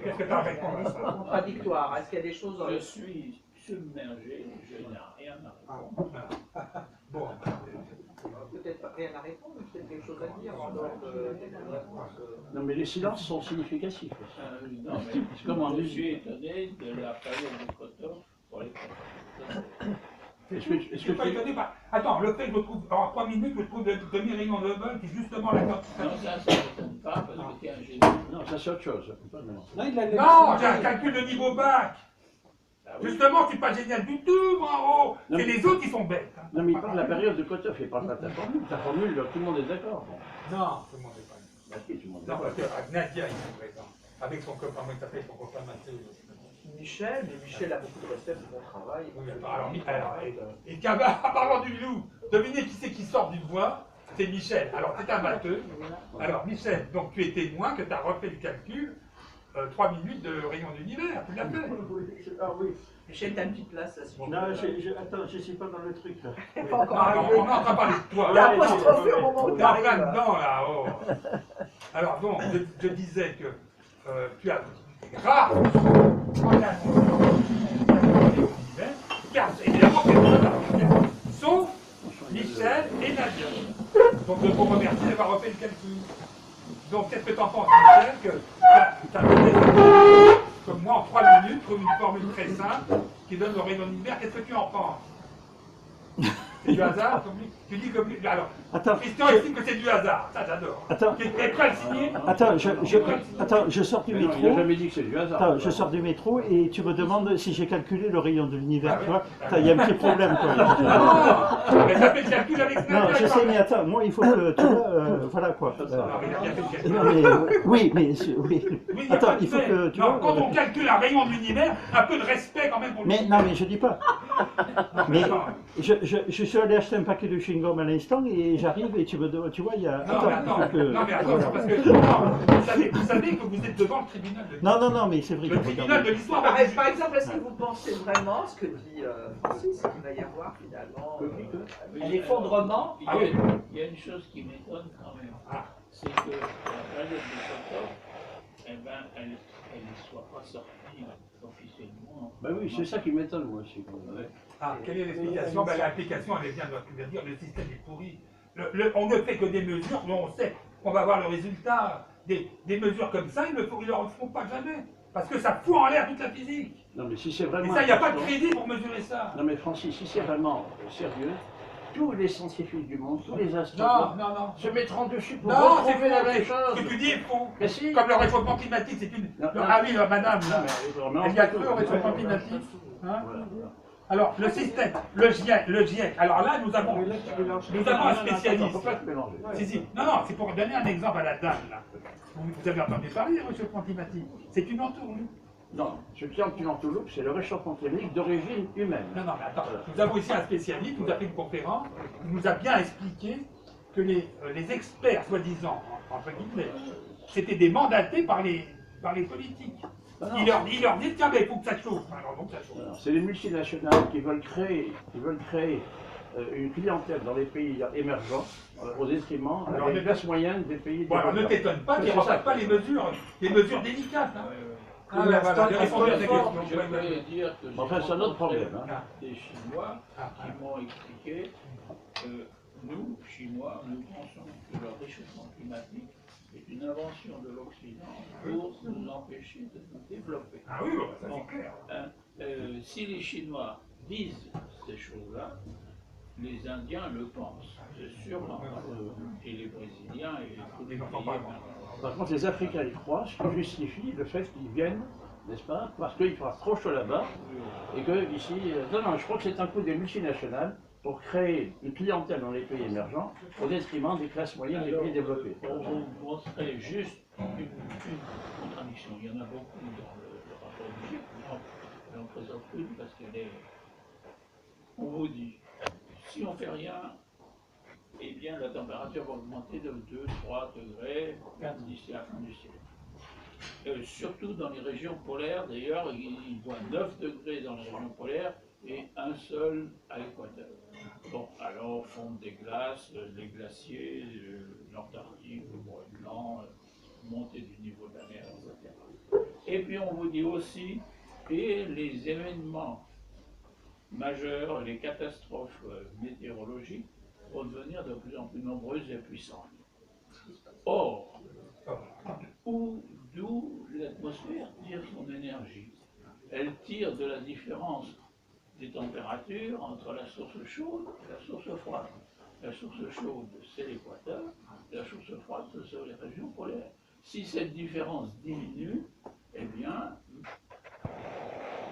Qu'est-ce que tu as à répondre à ça? Contradictoire. Est-ce qu'il y a des choses dans Je le... suis submergé, je n'ai rien à répondre. Bon. Peut-être pas rien à répondre, mais peut-être quelque chose à dire en dehors de réponse. Non, mais les silences sont significatifs. Non, mais je suis étonné de la période de Kotor pour les Kotor. Je suis pas étonné par... Attends, le fait que je trouve, en 3 minutes, je trouve de Myriam Noble, qui est justement la Non, ça ne m'étonne pas, parce que c'est un génie. Non, ça c'est autre chose. Non, j'ai un calcul de niveau bac. Ah oui. Justement, c'est pas génial du tout, bravo. C'est les autres qui sont bêtes. Hein. Non, mais il parle de la période de Kotoff, il parle pas de ta formule. Ta formule, tout le monde est d'accord. Bon. Non, tout le monde n'est pas Bah, si, tout le monde est Non, d'accord. parce que Nadia, ils sont bêtes. Hein. Avec son copain, comment il s'appelle, son copain Mathieu. Michel, mais Michel a beaucoup de respect pour mon travail. Oui, et tiens, bah, en parlant du loup, devinez qui c'est qui sort du bois? C'est Michel. Alors, c'est un matheux. Alors, Michel, donc tu es témoin que tu as refait le calcul, 3 minutes de rayon d'univers, tu l'as fait. Ah oui. Michel, t'as une petite place là, si Non, attends, je ne suis pas dans le truc là. pas encore Non, arrivé. on est en train de parler de toi. T'as apostrophé au moment où T'es en plein t'arrives. dedans là. Oh. Alors, donc, je disais que tu as grave car évidemment, sauf Michel et Nadia. Donc, je vous remercie d'avoir refait le calcul. Donc, qu'est-ce que tu en penses, Michel, que tu as fait comme moi en 3 minutes, comme une formule très simple qui donne le rayon d'univers? Qu'est-ce que tu en penses? C'est du hasard comme lui? Tu dis comme lui. Alors, Attends, Christian estime que c'est du hasard. Ça, j'adore. Attends. Tu es prêt à le signer? Attends, je sors du Mais non, il n'a métro. jamais dit que c'est du hasard. Attends, je sors du métro et tu me demandes si j'ai calculé le rayon de l'univers, Ah tu ouais. vois. Attends, il y a un petit problème quand même. Non, mais t'as fait le calcul avec Non, Nadia. je sais, mais attends, moi il faut que tu vois, voilà quoi. Non, mais il a bien fait le calcul. Non, mais, oui, mais oui. Oui, il y a Attends, pas de il faut fait. que tu Non, vois. quand on calcule un rayon de l'univers, un peu de respect quand même pour Mais l'univers. non, mais je dis pas. Non, Mais attends. je suis allé acheter un paquet de chewing-gum à l'instant et j'arrive et tu me demandes, tu vois, il y a. Non, mais attends, il faut que- non, mais attends, voilà. parce que non, vous savez que vous êtes devant le tribunal de l'histoire. Non, mais c'est vrai Le que tribunal de l'histoire. Par exemple, est-ce que vous pensez vraiment ce que dit Francis, qu'il va y avoir finalement un effondrement? Il y Ah a- oui. il y a une chose qui m'étonne quand même, Ah. c'est que la période de Kotor, eh ben, elle ne soit pas sortie officiellement. Bah oui, c'est ça qui m'étonne moi aussi. Ouais. Ah, quelle est l'explication? Ben, l'application, elle vient de dire le système est pourri. On ne fait que des mesures dont on sait qu'on va voir le résultat. Des mesures comme ça, ils ne le feront pas jamais. Parce que ça fout en l'air toute la physique. Non, mais si c'est Et vraiment. ça, il n'y a pas de important- crédit pour mesurer ça. Non, mais Francis, si c'est vraiment sérieux, tous les scientifiques du monde, tous les Non, astronomes non. se mettront dessus pour Non, c'est retrouver la même faux. chose. Ce que tu dis est faux. Mais si. Comme le réchauffement climatique, c'est une. Non, non. Ah oui, madame. Non, mais Elle y a cru au réchauffement climatique. Hein? Alors, le système, le GIEC. Alors là, nous avons un spécialiste. Faut pas te mélanger. Si. Non, c'est pour donner un exemple à la dame, là. Vous avez entendu parler du réchauffement climatique. C'est une entourloupe. Non, ce qui est une entourloupe, c'est le réchauffement climatique d'origine humaine. Non, mais attends. Nous avons ici un spécialiste, qui nous a fait une conférence, qui nous a bien expliqué que les experts, soi-disant, entre guillemets, c'était des mandatés par les politiques. Ah non. Il leur dit, tiens, mais il faut que ça chauffe. Alors, donc ça chauffe. Alors, c'est les multinationales qui veulent créer une clientèle dans les pays émergents au détriment Alors, des classes moyennes des pays Bon, alors ne développés. t'étonne pas qu'ils C'est ne ça. refassent pas les mesures délicates. Hein. Ah, Oui, ben voilà, j'ai répondu à ta question. Je voulais dire que j'ai Enfin, c'est un autre problème. Hein. Ah. des Chinois Ah, ah. qui m'ont expliqué que nous, Chinois, nous pensons que le réchauffement climatique est une invention de l'Occident pour nous empêcher de nous développer. Ah oui, ça Bon. c'est clair. Si les Chinois disent ces choses-là, les Indiens le pensent, c'est sûrement. Et les Brésiliens et tous les Ils n'en pays font pas. Par contre, les Africains y croient, ce qui justifie le fait qu'ils viennent, n'est-ce pas, parce qu'il fera trop chaud là-bas, et que ici, non, je crois que c'est un coup des multinationales pour créer une clientèle dans les pays émergents au détriment des classes moyennes des pays développés. Pour vous montrer juste une contradiction, il y en a beaucoup dans le rapport du GIEC, mais on présente une parce qu'elle est. On vous dit, si on ne fait rien, eh bien la température va augmenter de 2, 3 degrés d'ici la fin du siècle. Surtout dans les régions polaires, d'ailleurs, il voit 9 degrés dans les régions polaires et un seul à l'équateur. Bon, alors fondent des glaces, les glaciers, l'Antarctique, le Groenland, montée du niveau de la mer, etc. Et puis on vous dit aussi que les événements majeurs, les catastrophes météorologiques vont devenir de plus en plus nombreuses et puissantes. Or, d'où l'atmosphère tire son énergie? Elle tire de la différence des températures entre la source chaude et la source froide. La source chaude, c'est l'équateur, la source froide, ce sont les régions polaires. Si cette différence diminue, eh bien,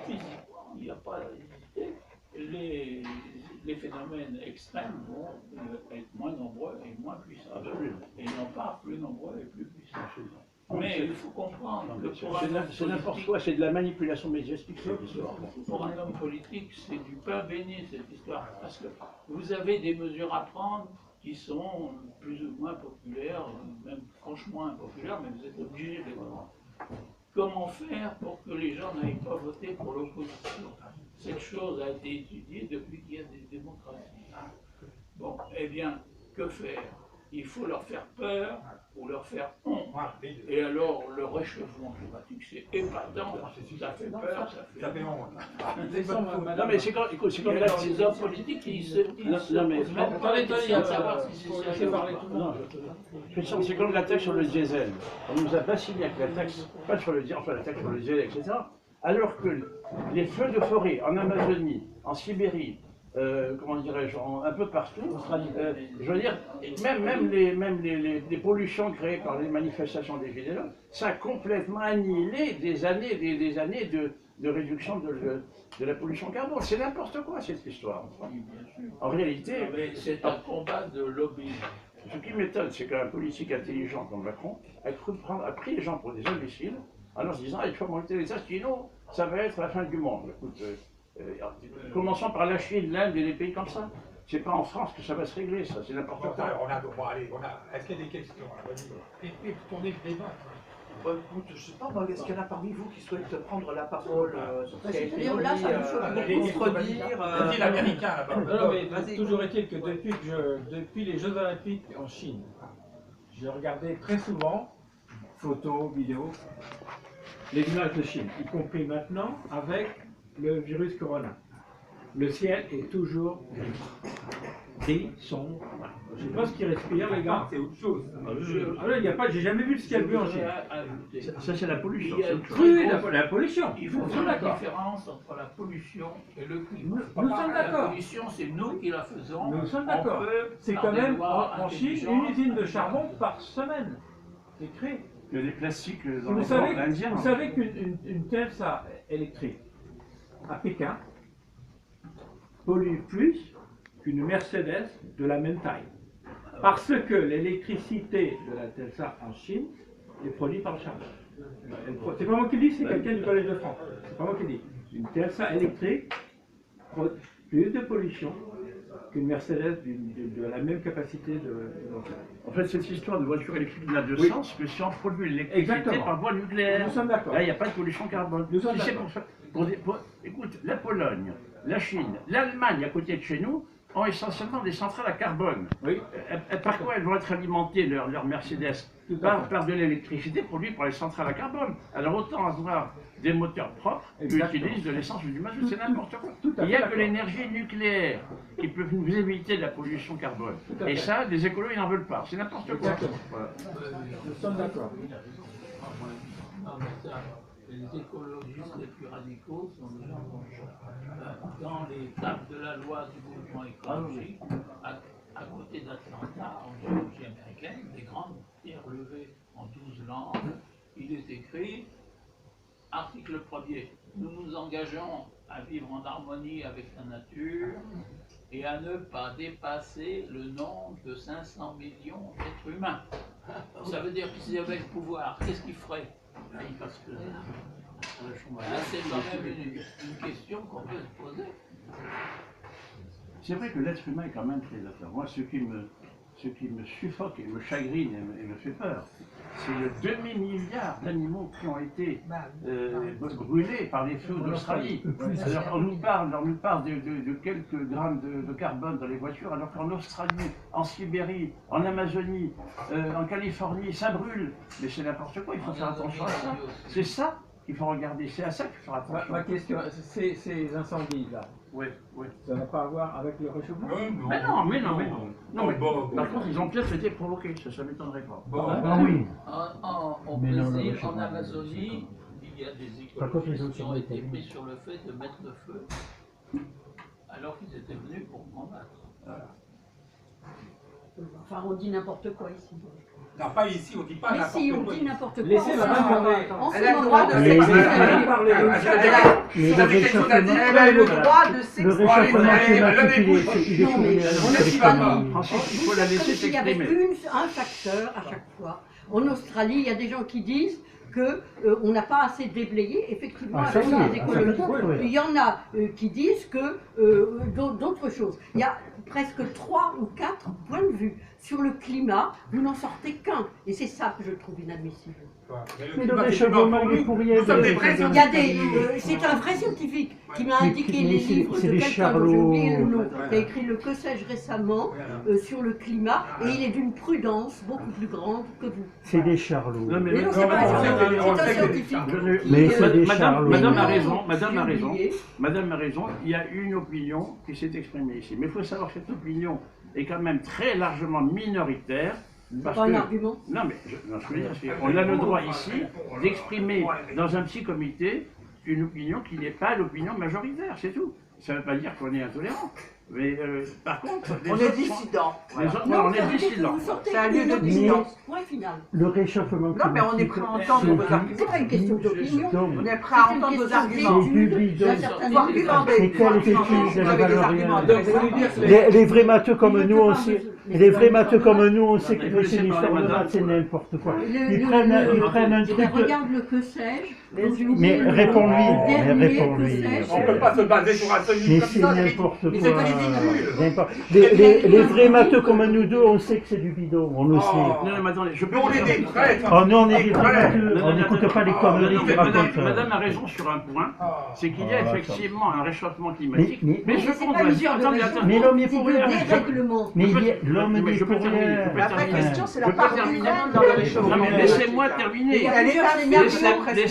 physiquement, il n'y a pas à hésiter. Les phénomènes extrêmes vont être moins nombreux et moins puissants. Et non pas plus nombreux et plus puissants. Mais il faut comprendre que pour un homme C'est n'importe quoi, c'est de la manipulation médiatique cette histoire. pour un homme politique, c'est du pain béni cette histoire. Parce que vous avez des mesures à prendre qui sont plus ou moins populaires, même franchement impopulaires, mais vous êtes obligé de les prendre. Comment faire pour que les gens n'aillent pas voter pour l'opposition? Cette chose a été étudiée depuis qu'il y a des démocraties. Bon, eh bien, que faire? Il faut leur faire peur ou leur faire honte. Et alors, le réchauffement climatique, c'est épatant. Ça fait peur, ça fait honte. Non mais c'est comme, écoute, c'est comme Alors, les hommes politiques, ils se posent même pas la question de savoir si c'est sérieux. Non, c'est comme la taxe sur le diesel. On nous a vacciné avec la taxe, pas sur le diesel, enfin la taxe sur le diesel, etc. Alors que les feux de forêt en Amazonie, en Sibérie, comment dirais-je, un peu partout, je veux dire, même les pollutions créées par les manifestations des Gilets jaunes, ça a complètement annihilé des années de réduction de la pollution carbone. C'est n'importe quoi cette histoire. En réalité, c'est un combat de lobby. Ce qui m'étonne, c'est qu'un politique intelligent comme Macron a pris les gens pour des imbéciles en leur disant il faut monter les sinon ça va être la fin du monde. Écoute, commençons par la Chine, l'Inde et les pays comme ça. C'est pas en France que ça va se régler, ça, c'est n'importe quoi. Est-ce qu'il y a des questions? Et puis, tournez le débat. Écoute, je sais pas, est-ce qu'il y en a parmi vous qui souhaitent prendre la parole sur ce qui a été dit, contredire l'américain là-bas. Non, mais toujours est-il que depuis les Jeux Olympiques en Chine, j'ai regardé très souvent, photos, vidéos, les images de Chine, y compris maintenant avec le virus Corona. Le ciel est toujours gris, sombre. Je ne sais pas ce qu'ils respirent, les gars. C'est autre chose. J'ai jamais vu le ciel bleu en Chine. Ça, c'est la pollution. Oui, la pollution. Il faut faire la différence entre la pollution et le climat. Nous sommes La d'accord. pollution, c'est nous qui la faisons. Nous sommes d'accord. C'est quand même en Chine une usine de charbon par semaine qui est créée. Il y a des plastiques dans Vous les savez, banques indiennes. vous savez qu'une Tesla électrique à Pékin pollue plus qu'une Mercedes de la même taille. Parce que l'électricité de la Tesla en Chine est produite par le charbon. C'est pas moi qui le dis, c'est quelqu'un du Collège de France. C'est pas moi qui le dis. Une Tesla électrique produit plus de pollution qu'une Mercedes de la même capacité de. En fait, cette histoire de voiture électrique n'a de Oui. sens que si on produit l'électricité Exactement. par voie nucléaire. Nous sommes d'accord. Là, il n'y a pas de pollution carbone. Nous sommes Si c'est d'accord. écoute, la Pologne, la Chine, l'Allemagne à côté de chez nous ont essentiellement des centrales à carbone. Oui. Par quoi elles vont être alimentées, leur Mercedes? Tout à fait. Par de l'électricité produite par les centrales à carbone. Alors autant avoir des moteurs propres qui Exactement. utilisent de l'essence ou du mazout, c'est n'importe quoi. tout à Il n'y a fait que d'accord. l'énergie nucléaire qui peut nous éviter de la pollution carbone. Tout à Et fait. ça, les écolos, ils n'en veulent pas. C'est n'importe quoi. Exactement. Voilà. Nous sommes d'accord. Non, mais ça, les écologistes les plus radicaux sont des gens dans les tables de la loi du mouvement écologique, à côté d'Atlanta, en Géorgie américaine, des grandes pierres levées en 12 langues, il est écrit, article 1er, nous nous engageons à vivre en harmonie avec la nature et à ne pas dépasser le nombre de 500 millions d'êtres humains. Ça veut dire que s'ils avaient le pouvoir, qu'est-ce qu'ils feraient? Parce que là, c'est quand même une question qu'on peut se poser. C'est vrai que l'être humain est quand même prédateur. Moi, ce qui me suffoque et me chagrine et me fait peur, c'est le demi-milliard d'animaux qui ont été brûlés par les feux d'Australie. Alors, on nous parle de quelques grammes de carbone dans les voitures, alors qu'en Australie, en Sibérie, en Amazonie, en Californie, ça brûle. Mais c'est n'importe quoi, il faut faire attention à ça. C'est ça il faut regarder. C'est à ça qu'il faut faire attention. Ma question, ces incendies-là, Oui, oui. ça n'a pas à voir avec le réchauffement? Mais non. Non, mais bon. par contre, ils ont peut-être été provoqués, ça ne m'étonnerait pas. Ah oui. Au Mais non, le Brésil, réchauffement en Amazonie, il y a des Par contre, les écologistes autres qui ont sont été déterminés. pris sur le fait de mettre le feu alors qu'ils étaient venus pour combattre. Enfin, on dit n'importe quoi ici. Non, pas ici, on dit pas Mais n'importe si, on quoi. dit n'importe quoi. Laissez en madame ce moment. parler. En ce Elle a le moment. droit de Mais- s'exprimer. Madame parler. Mais le Elle a le droit de Le s'exprimer. réchauffement allez, climatique, allez, il est non, mais- fourni on est avec si mal. famille. Ensuite, il Vous faut la faites laisser comme s'il y avait s'exprimer. un facteur à chaque fois. En Australie, il y a des gens qui disent que on n'a pas assez déblayé. Effectivement, Ah, ça, avec oui. les écologistes, Ah, ça, oui. il y en a qui disent que d'autres choses. Il y a presque 3 ou 4 points de vue sur le climat. Vous n'en sortez qu'un. Et c'est ça que je trouve inadmissible. Mais le réchauffement, il est pour rien. Nous sommes des vrais Il y a scientifiques. c'est un vrai scientifique qui m'a Mais- indiqué mais les c'est- livres c'est de des quelqu'un dont j'ai oublié le charlots. nom, qui a écrit le Que sais-je récemment sur le climat, et il est d'une prudence beaucoup plus grande que vous. C'est des charlots. Non, mais Mais non, c'est pas un scientifique, c'est un scientifique. Mais c'est des Madame, charlots. Madame a Non, raison, Madame j'ai a raison. oublié. Madame a raison, il y a une opinion qui s'est exprimée ici. Mais il faut savoir que cette opinion est quand même très largement minoritaire. Parce Pas un que, argument. non, mais non, je veux dire, on a le droit ici d'exprimer dans un petit comité une opinion qui n'est pas l'opinion majoritaire, c'est tout. Ça ne veut pas dire qu'on est intolérant. Mais par contre, les On autres est sont- dissident. les autres, Non, on ça est veut dire que dissidents. vous sortez C'est un lieu une de opinion. dissidence. Point final. Le réchauffement climatique. Non, mais on est prêt à entendre c'est vos du- arguments. C'est pas une question d'opinion. On est prêt C'est à une entendre vos question arguments. C'est du d'étude bidon. d'un certain Faut niveau. argumenter. C'est quelle étude Vous de la avez des valeur arguments. réelle. Donc, vous voulez dire que Les vrais matheux comme Mais nous, je on te sait. parle de- Les vrais matheux comme nous, on sait Non, que mais vous c'est laissez une histoire parler, de madame. maths, c'est n'importe quoi. Le- Ils prennent un Eh ben, truc. regarde le que sais-je. Mais dont j'ai oublié Mais le nom. réponds-lui, Le mais dernier réponds-lui. que sais-je. On ne peut pas se baser sur un seul Mais livre c'est comme ça. n'importe Mais c'est quoi. ridicule. N'importe- Les vrais matheux comme nous deux, on sait que c'est du bidon, on le sait. Non, non, mais attendez, je peux Mais on vous est dire- des prêtres. Oh non, on est des Ouais. vrais matheux, Non, on non, n'écoute non, pas les non, conneries non, qu'ils mais racontent. Madame a raison sur un point, c'est qu'il y a Ah, effectivement un réchauffement climatique. Mais- Mais je c'est compte pas une dire, histoire de attendez, réchauffement, attendez. Mais non, mais c'est pour de rien. dérèglement. Mais Je peux- l'homme mais dit je peux pour terminer, rien. je peux La vraie terminer. question, c'est Je la peux part terminer. humaine dans le Non, réchauffement. mais laissez-moi Il y terminer. a Elle est plusieurs pas scénarios. laissez- Il y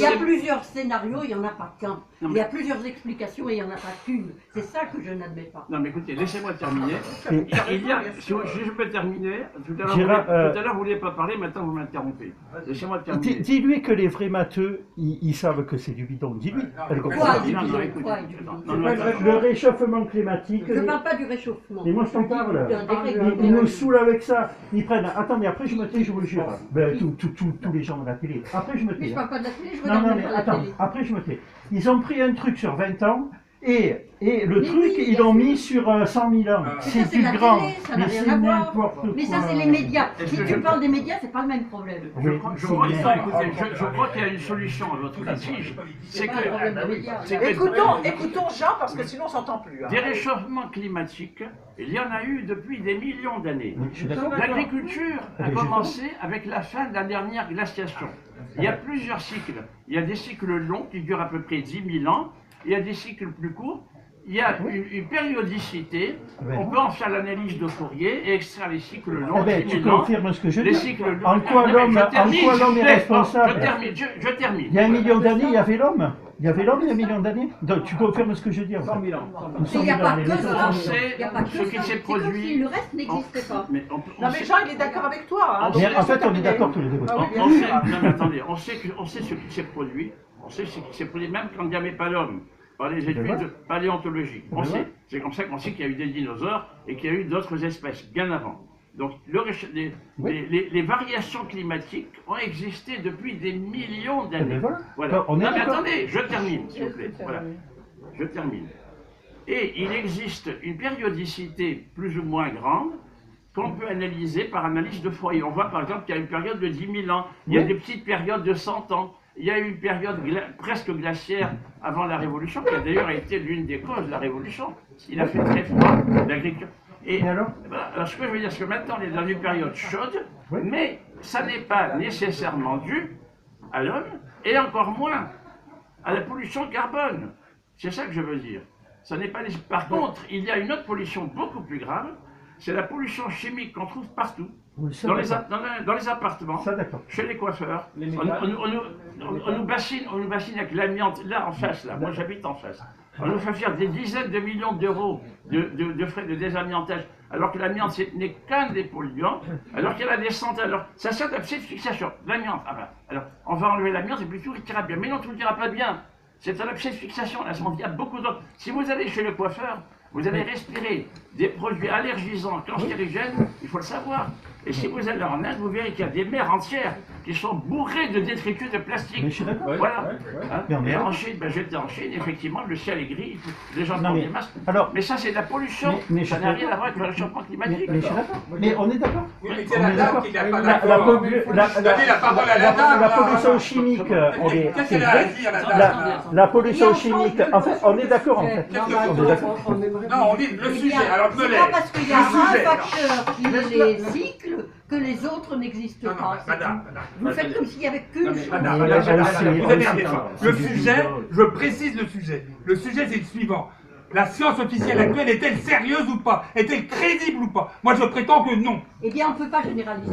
a laissez- plusieurs scénarios, il n'y en a pas qu'un. Non, Il y a plusieurs explications et il n'y en a pas qu'une. C'est ça que je n'admets pas. Non mais écoutez, laissez-moi terminer. Mais- Il y a, si je peux terminer, tout à l'heure Gérard, vous ne vouliez pas parler, maintenant vous m'interrompez. Laissez-moi terminer. Dis-lui que les vrais matheux, ils savent que c'est du bidon. Dis-lui. Elle comprend. Quoi, Non, du non, bidon, écoutez, quoi, du bidon. non, non, attends. Le réchauffement climatique. Je ne parle pas du réchauffement. Mais moi je t'en parle. D'un dérèglement. Ils nous saoulent avec ça. Ils prennent. Attendez, après je me tais, je vous le jure. Ben, tous les gens de la télé. Après je me Mais tais. je parle pas de la télé, je Non, regarde non, même mais pas la attends. télé. Après je me tais. Ils ont pris un truc sur 20 ans. Et le Mais truc, oui, ils l'ont mis sur 100 000 ans. Ah. C'est ça, c'est du la grand. télé, ça n'a Mais rien c'est à voir. n'importe quoi. Mais ça, c'est les médias. Est-ce Si que tu je- parles des médias, c'est pas le même problème. Je Oui, crois, c'est non, bien. écoutez, je crois qu'il y a une solution à votre litige. C'est C'est pas un que problème de médias. c'est que- Écoutons Jean, parce que sinon on s'entend plus. hein. des réchauffements climatiques, il y en a eu depuis des millions d'années. Oui, je suis d'accord. L'agriculture a Mais je commencé avec la fin de la dernière glaciation. Il y a plusieurs cycles. Il y a des cycles longs qui durent à peu près 10 000 ans. Il y a des cycles plus courts. Il y a une périodicité. Ouais. On peut en faire l'analyse de Fourier et extraire les cycles longs, Eh ben, 10 tu 000 ans. confirmes ce que je Les dis. cycles longs. En quoi Non, mais l'homme je termine, est s'il vous plaît. responsable? Je termine. Il y a 1 million d'années, il y avait l'homme. Il y avait l'homme il y a 1 million d'années. Donc tu confirmes ce que je dis en 100 fait. 000 ans. Il n'y a pas que ça. On sait Il n'y a pas que ce ça. qui s'est C'est comme produit. si le reste n'existait pas. Mais on Non mais sait- Jean, il est d'accord avec toi. hein. On Mais Donc, en fait, on est terminé. d'accord tous les deux. Ah oui, bien On sûr. sait, non mais attendez, on sait ce qui s'est produit, on sait ce qui s'est produit même quand il n'y avait pas l'homme, par les études voilà. paléontologiques. On Ben sait, voilà. c'est comme ça qu'on sait qu'il y a eu des dinosaures et qu'il y a eu d'autres espèces, bien avant. Donc les variations climatiques ont existé depuis des millions Eh d'années. ben voilà. On est Non mais d'accord. attendez, je termine s'il vous plaît. Voilà. Je termine. Et il existe une périodicité plus ou moins grande qu'on peut analyser par analyse de foyer. On voit par exemple qu'il y a une période de 10 000 ans, il y a Oui. des petites périodes de 100 ans, il y a eu une période presque glaciaire avant la Révolution, qui a d'ailleurs été l'une des causes de la Révolution. Il a fait très froid, l'agriculture. Et Et alors voilà, alors ce que je veux dire, c'est que maintenant on est dans une période chaude, Oui. mais ça n'est pas nécessairement dû à l'homme, et encore moins à la pollution carbone. C'est ça que je veux dire. Ça n'est pas Par contre, il y a une autre pollution beaucoup plus grave, c'est la pollution chimique qu'on trouve partout. ça, Dans d'accord. dans les appartements, Ça, d'accord. chez les coiffeurs, Les on nous bassine avec l'amiante, là en face, là, moi j'habite en face. On nous fait faire des dizaines de millions d'euros de frais de désamiantage, alors que l'amiante n'est qu'un des polluants, alors qu'il y a des centaines. Alors ça sert de petite fixation, l'amiante. Ah ben, alors on va enlever l'amiante et puis tout ira bien. Mais non, tout n'ira pas bien. C'est un abcès de fixation, là, il y a beaucoup d'autres. Si vous allez chez le coiffeur, vous allez respirer des produits allergisants, cancérigènes, il faut le savoir. Et si vous allez en Inde, vous verrez qu'il y a des mers entières qui sont bourrées de détritus de plastique. Mais je suis d'accord. Voilà. Hein. Mais on est Et là. en Chine, ben, j'étais en Chine, effectivement, le ciel est gris, les gens Non, portent mais- des masques. alors- Mais ça, c'est de la pollution. Mais ça je n'a suis rien à voir avec le réchauffement climatique. Mais je suis d'accord. Mais on est d'accord. Oui, mais On c'est la est dame d'accord. qui n'a pas La d'accord. Donnez la parole à la dame. la pollution chimique, elle est. Qu'est-ce qu'elle a à dire, la dame là La pollution chimique, en fait, on est d'accord en fait. Qu'est-ce On que est vous d'accord. Non, on dit le sujet, alors je me C'est lève. pas parce qu'il y a un Le sujet. facteur qui est les cycles que les autres n'existent Non, non, pas. madame. Vous faites comme s'il n'y avait qu'une chose. Madame, Mais madame, elle madame, sait, vous elle énervez sait. pas. C'est Le du sujet, bidon. je précise le sujet. Le sujet, c'est le suivant. La science officielle actuelle est-elle sérieuse ou pas? Est-elle crédible ou pas? Moi, je prétends que non. Eh bien, on ne peut pas généraliser.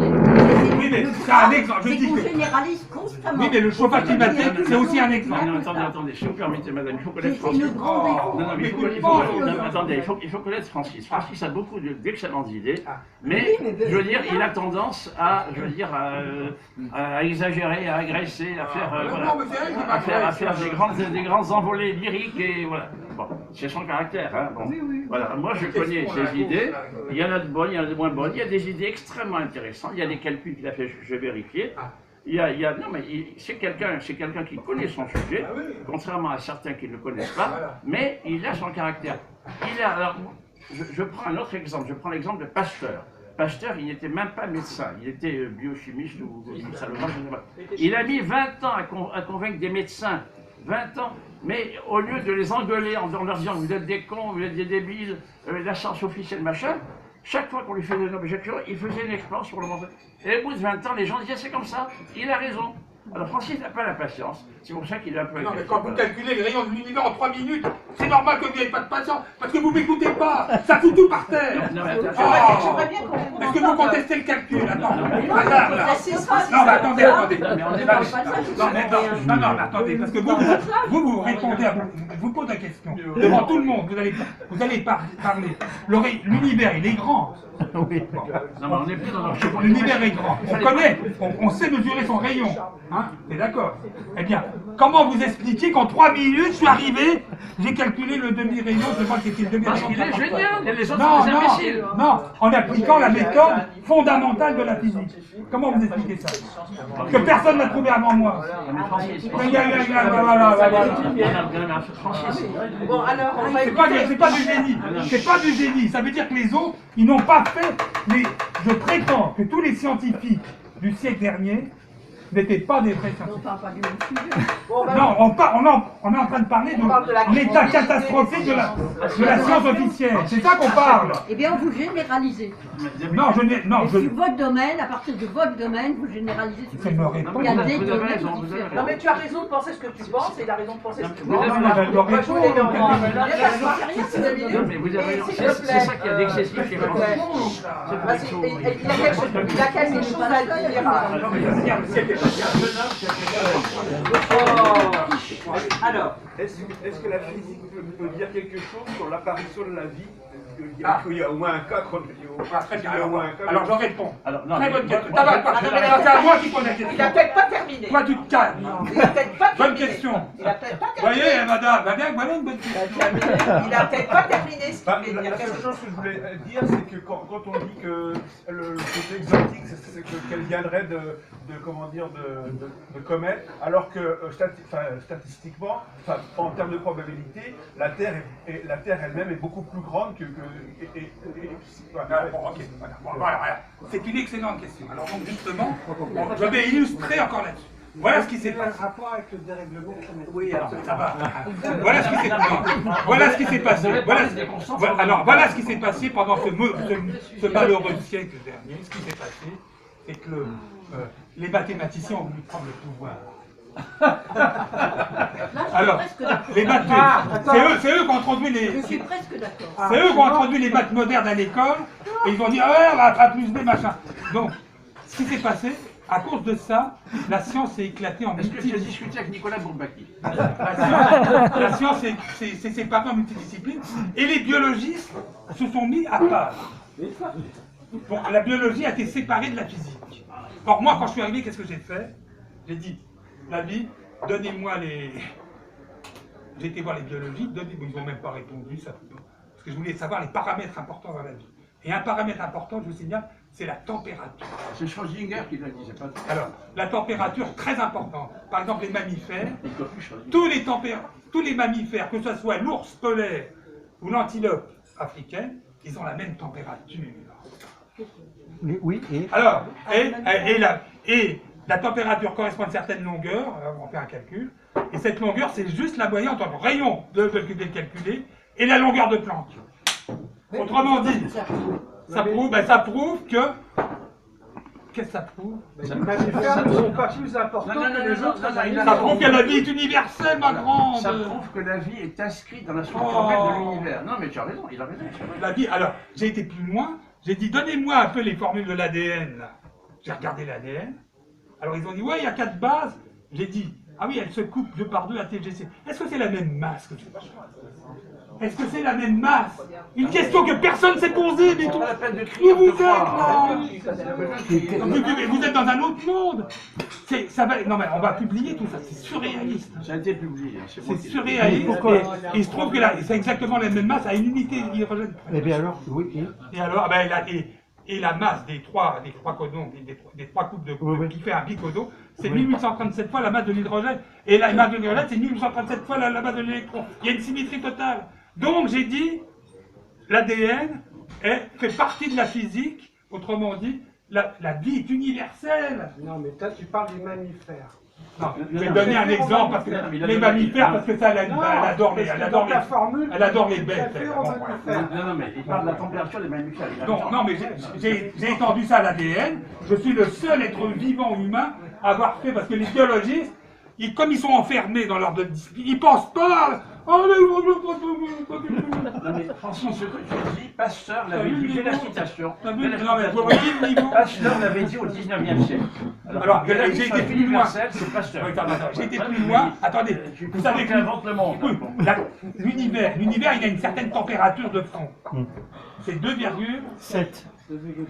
Oui, mais Le c'est un grave, exemple, je c'est dis qu'on que- généralise constamment. Oui, mais le chauffage climatique, c'est aussi un exemple. Non, attendez, si vous permettez, madame, il faut connaître C'est une Francis. grande Oh. écoute. Non, mais Écoute, attendez, il faut connaître Francis. Francis a beaucoup d'excellentes idées, mais, Oui, mais je veux dire, il a tendance à, je veux dire, à exagérer, à agresser, à faire, Non, voilà, non, mais c'est elle qui à m'agresse. faire des grandes envolées lyriques et voilà. Bon, c'est son caractère, hein. Bon. Voilà, moi je connais ses idées. Il y en a de bonnes, il y en a de moins bonnes. Il y a des idées extrêmement intéressantes. Il y a des calculs qu'il a fait, je vais vérifier. Non, mais c'est quelqu'un qui connaît son sujet, contrairement à certains qui ne le connaissent pas, mais il a son caractère. Alors, je prends un autre exemple, je prends l'exemple de Pasteur. Pasteur, il n'était même pas médecin, il était biochimiste ou salomon, je ne sais pas. Il a mis 20 ans à convaincre des médecins, 20 ans, mais au lieu de les engueuler en leur disant vous êtes des cons, vous êtes des débiles, la science officielle, machin, chaque fois qu'on lui faisait une objection, il faisait une expérience pour le montrer. Et au bout de 20 ans, les gens disaient c'est comme ça, il a raison. Alors Francis n'a pas la patience, c'est pour ça qu'il est un peu... Non, mais quand vous calculez les rayons de l'univers en 3 minutes, c'est normal que vous n'ayez pas de patience, parce que vous m'écoutez pas, ça fout tout par terre. Non, mais attends, J'aimerais bien qu'on Est-ce que vous contestez le calcul? Attends, madame, là. C'est ça, c'est Non, mais ça. attendez, attendez. Non, mais on est Non, pas- mais attendez, parce que vous répondez à je vous pose la question. Devant tout le monde, vous allez parler. L'univers, il est grand. Non, mais on n'est plus dans leur chemin. L'univers est grand. On connaît, on sait mesurer son rayon. Hein? T'es d'accord? Eh bien, comment vous expliquez qu'en 3 minutes, je suis arrivé, j'ai calculé le demi-rayon, je crois que c'était le Parce demi-rayon. qu'il est génial, et les autres Non, sont des imbéciles. non, en appliquant la méthode fondamentale de la physique. Comment vous expliquez ça? Que personne n'a trouvé avant moi. Francis, Voilà. Francis, Bon, alors, on va C'est pas du génie. C'est pas du génie. Ça veut dire que les autres, ils n'ont pas fait. Je prétends que tous les scientifiques du siècle dernier n'étaient pas des vrais On scientifiques. parle pas du même sujet. Bon, ben, Non, on est en train de parler parle de la de l'état crédibilité catastrophique de la science officielle. C'est ça qu'on parle. Eh bien, vous généralisez. Non, Et sur votre domaine, à partir de votre domaine, vous généralisez sur C'est les me autres. répondre. Il y a Vous des avez domaines raison, vous avez différents. non, mais tu as raison de penser ce que tu penses, et il a raison de penser ce que tu Vous penses. avez raison. Moi, je voulais le rendre. Non, Il y a rien, c'est la minute. Non, mais vous avez Et raison, s'il te c'est plaît, ça qui est excessif chez Francis. Vas-y, il y a quelque chose à dire. Alors, Est-ce que la physique peut dire quelque chose sur l'apparition de la vie? Ah. Il y a au moins un cas qu'on Très bien. Alors, j'en réponds. Alors, non, Très mais bonne moi- question. moi, C'est à moi qui pose la il n'a question. peut-être pas terminé. Toi, tu te calmes. Il n'a peut-être pas Bonne terminé. question. Il n'a peut-être pas Vous terminé. voyez, madame, voilà une bonne question. Il n'a peut-être pas terminé ce Bah, qu'il voulait la dire. seule chose que je voulais dire, c'est que quand on dit que le côté exotique, qu'elle viendrait de comètes, alors que statistiquement, en termes de probabilité, la Terre elle-même est beaucoup plus grande que. Voilà, bon, ok, voilà. Bon, voilà. C'est une excellente question. Alors donc justement, je vais illustrer encore là-dessus. Voilà ce qui s'est passé. rapport avec le dérèglement climatique. Oui, alors ça va. Voilà ce qui s'est passé. Voilà ce qui s'est passé pendant ce malheureux siècle dernier. Ce qui s'est passé, c'est que les mathématiciens ont voulu prendre le pouvoir. Alors, les maths, c'est eux qui ont introduit Je les. suis presque d'accord. C'est eux qui ont introduit les maths modernes à l'école, et ils ont dit, ah ouais, on va A plus B, machin. Donc, ce qui s'est passé, à cause de ça, la science s'est éclatée en Est-ce que tu as multidisciplines. discuté avec Nicolas Bourbaki? La science s'est séparée en multidisciplines et les biologistes se sont mis à part. Bon, la biologie a été séparée de la physique. Or, moi, quand je suis arrivé, qu'est-ce que j'ai fait? J'ai dit, la vie, donnez-moi les... J'ai été voir les biologistes, ils n'ont même pas répondu, ça, parce que je voulais savoir les paramètres importants dans la vie. Et un paramètre important, je vous signale, c'est la température. C'est Schrödinger qui l'a dit, c'est pas toi. Alors, la température, très importante. Par exemple, les mammifères, Il copie Schrödinger. tous les mammifères, que ce soit l'ours polaire ou l'antilope africaine, ils ont la même température. Oui, et Alors, et la température correspond à une certaine longueur, on fait un calcul, et cette longueur, c'est juste la moyenne entre le rayon de calculer et la longueur de plante. Autrement dit, ça prouve que... Qu'est-ce que ça prouve? Les mammifères ne sont pas plus importants que les autres animaux. Ça prouve que la vie est universelle, ma grande. Ça prouve que la vie est inscrite dans la structure même de l'univers. Non, mais tu as raison, il a raison. La vie, alors, j'ai été plus loin, j'ai dit, donnez-moi un peu les formules de l'ADN. J'ai regardé l'ADN. Alors, ils ont dit, ouais, il y a 4 bases. J'ai dit, ah oui, elles se coupent 2 par 2 à TGC. Est-ce que c'est la même masse que Est-ce que c'est la même masse? Une question que personne ne s'est posée, mais tout. Pas la peine de crier. Où vous êtes, là. là? Vous êtes dans un autre monde. Ça va, non, mais on va publier tout ça, c'est surréaliste. Ça a été publié. C'est surréaliste. pourquoi Et il se trouve que c'est exactement la même masse à une unité d'hydrogène. eh bien alors, oui, Et alors, ben, et la masse des trois codons, des 3 coupes de Oui, oui. qui fait un bicodo, c'est Oui. 1837 fois la masse de l'hydrogène. Et la masse de l'hydrogène, c'est 1837 fois la masse de l'électron. Il y a une symétrie totale. Donc j'ai dit, l'ADN fait partie de la physique, autrement dit, la vie est universelle. Non, mais toi, tu parles des mammifères. Non, je vais donner un exemple, parce que les mammifères, parce que ça, elle adore les bêtes. elle. Bon, ouais. Non, mais il parle de la température des mammifères. Non, mais j'ai étendu ça à l'ADN. Je suis le seul être vivant humain à avoir fait, parce que les biologistes, comme ils sont enfermés dans leur discipline, ils pensent pas. Oh, Non, mais franchement, ce que tu dis, Pasteur l'avait dit, j'ai la citation. Non, mais vous voyez le niveau. Pasteur l'avait dit au 19e siècle. Alors, j'ai été plus loin. C'est Pasteur. J'ai été plus loin. Attendez, vous savez Tu inventes le monde. oui, l'univers, il a une certaine température de fond. C'est 7.